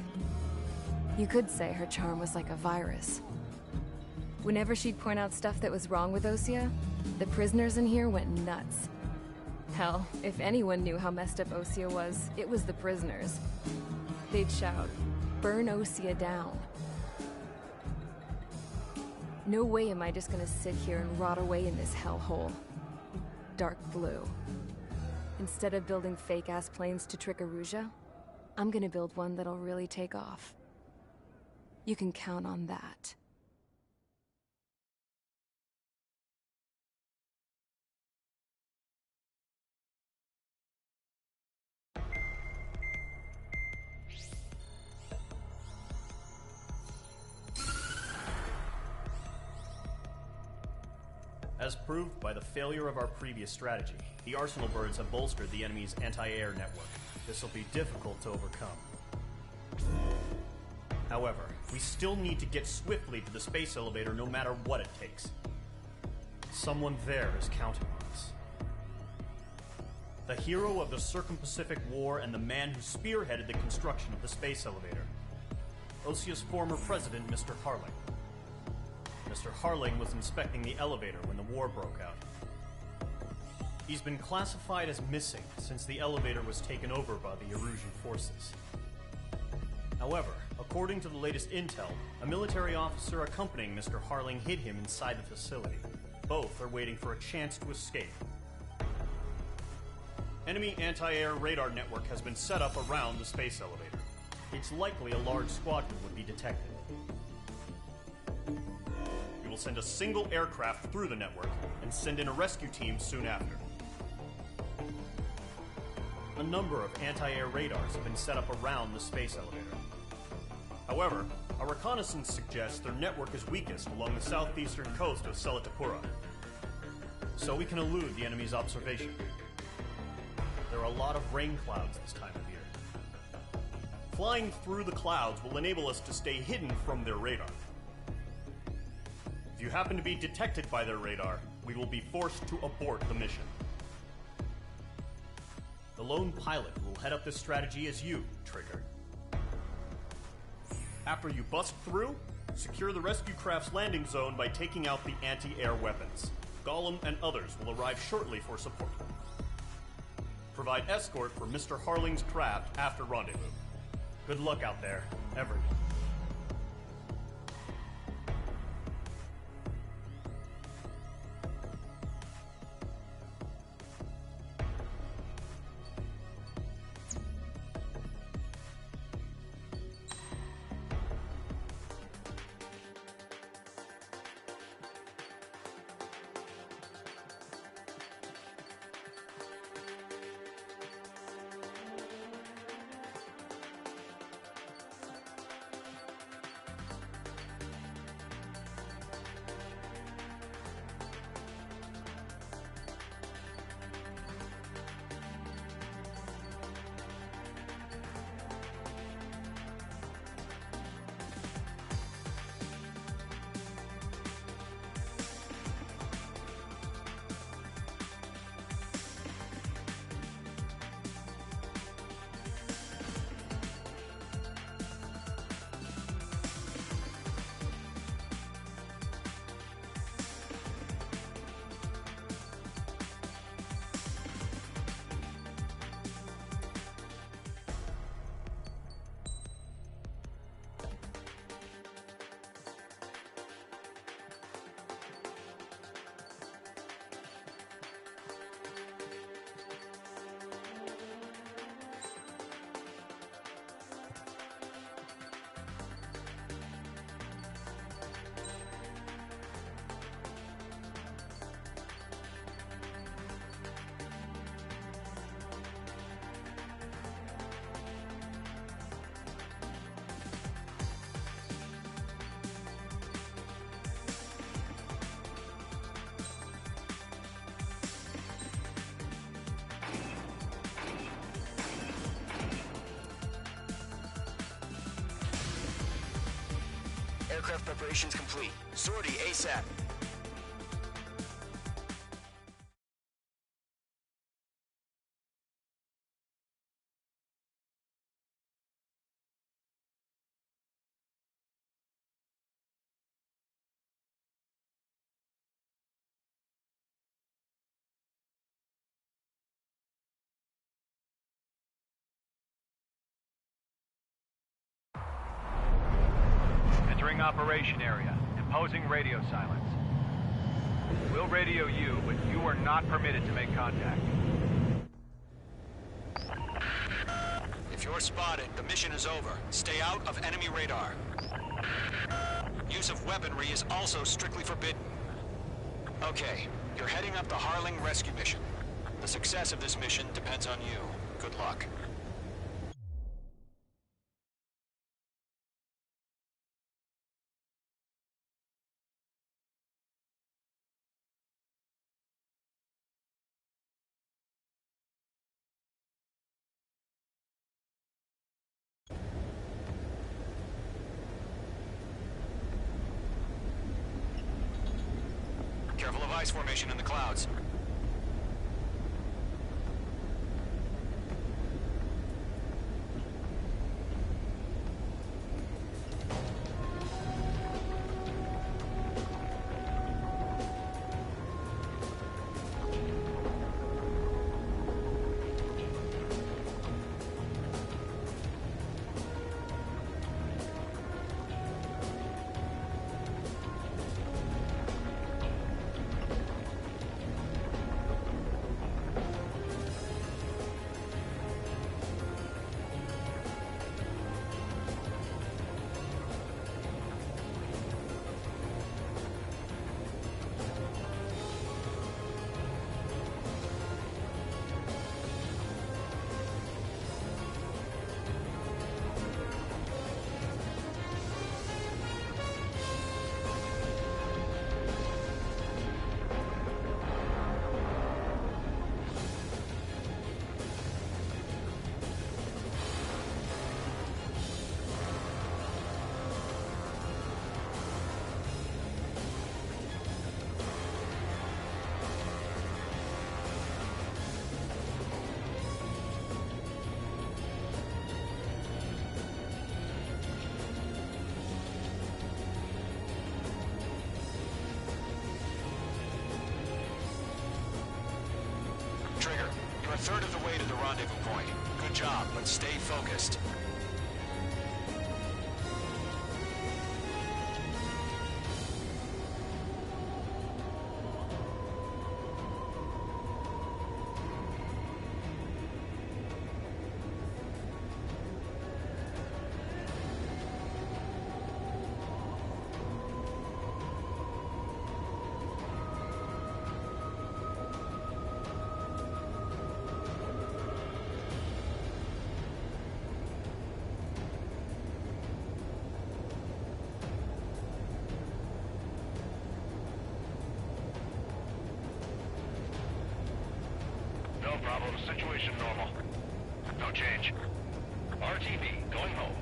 You could say her charm was like a virus. Whenever she'd point out stuff that was wrong with Osea, the prisoners in here went nuts. Hell, if anyone knew how messed up Osea was, it was the prisoners. They'd shout, "Burn Osea down." No way am I just gonna sit here and rot away in this hellhole. Dark blue. Instead of building fake-ass planes to trick Erusea, I'm gonna build one that'll really take off. You can count on that. As proved by the failure of our previous strategy, the Arsenal birds have bolstered the enemy's anti-air network. This will be difficult to overcome. However, we still need to get swiftly to the space elevator no matter what it takes. Someone there is counting on us. The hero of the Circum-Pacific War and the man who spearheaded the construction of the space elevator. Osea's former president, Mr. Harling. Mr. Harling was inspecting the elevator when the war broke out. He's been classified as missing since the elevator was taken over by the Erusian forces. However, according to the latest intel, a military officer accompanying Mr. Harling hid him inside the facility. Both are waiting for a chance to escape. Enemy anti-air radar network has been set up around the space elevator. It's likely a large squadron would be detected. We will send a single aircraft through the network and send in a rescue team soon after. A number of anti-air radars have been set up around the space elevator. However, our reconnaissance suggests their network is weakest along the southeastern coast of Selatapura, so we can elude the enemy's observation. There are a lot of rain clouds this time of year. Flying through the clouds will enable us to stay hidden from their radar. If you happen to be detected by their radar, we will be forced to abort the mission. The lone pilot who will head up this strategy is you, Trigger. After you bust through, secure the rescue craft's landing zone by taking out the anti-air weapons. Gollum and others will arrive shortly for support. Provide escort for Mr. Harling's craft after rendezvous. Good luck out there, everyone. Aircraft preparations complete. Sortie ASAP. operation area. Imposing radio silence. We'll radio you, but you are not permitted to make contact. If you're spotted, the mission is over. Stay out of enemy radar. Use of weaponry is also strictly forbidden. Okay, you're heading up the Harling rescue mission. The success of this mission depends on you. Good luck. Careful of ice formation in the clouds. Trigger, you're a third of the way to the rendezvous point. Good job, but stay focused. No problem. Situation normal. No change. RTV, going home.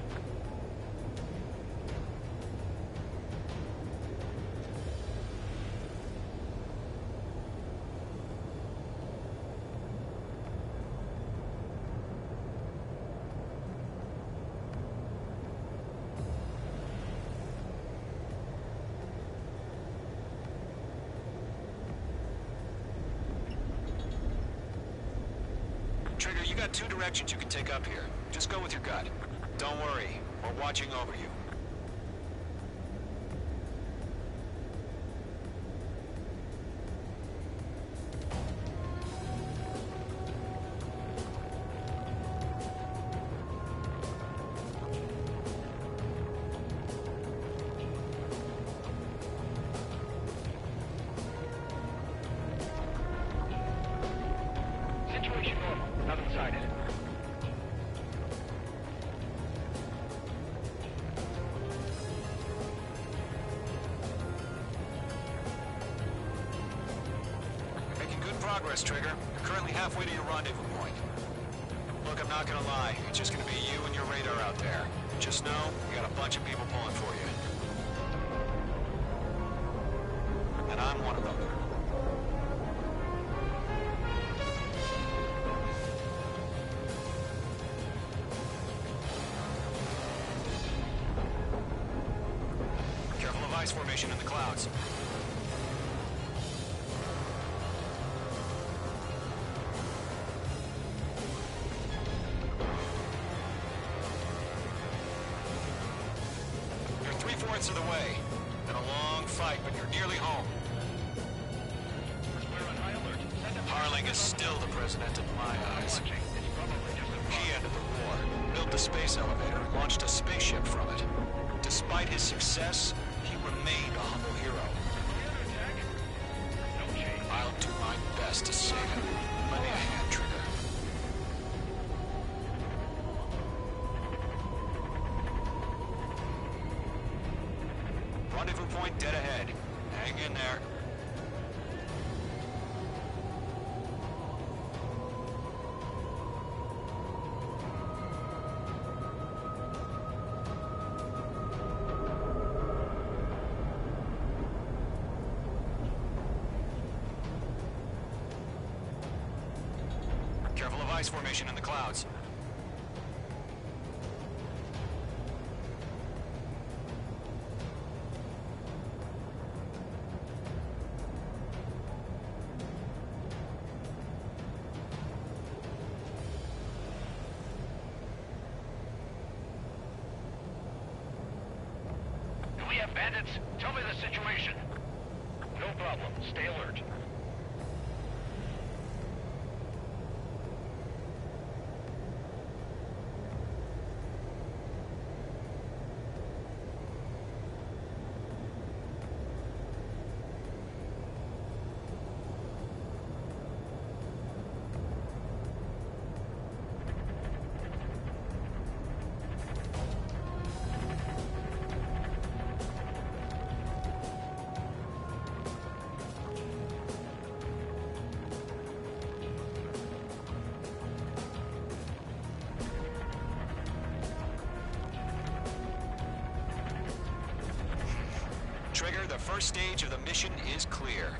Trigger, you got two directions you can take up here. Just go with your gut. Don't worry, we're watching over you. Situation normal. Nothing sighted. Making good progress, Trigger. You're currently halfway to your rendezvous point. Look, I'm not gonna lie. It's just gonna be you and your radar out there. Just know, you got a bunch of people pulling for you. And I'm one of them. Careful of ice formation in the clouds. You're 3/4 minutes of the way. Been a long fight, but you're nearly home. Harling is still the president in my eyes. He ended the war, built the space elevator, and launched a spaceship from it. Despite his success, he remained a humble hero. I'll do my best to save him. Lend me a hand, Trigger. Rendezvous point dead ahead. Hang in there. Careful of ice formation in the clouds. Do we have bandits? Tell me the situation. No problem. Stay alert. Trigger, the first stage of the mission is clear.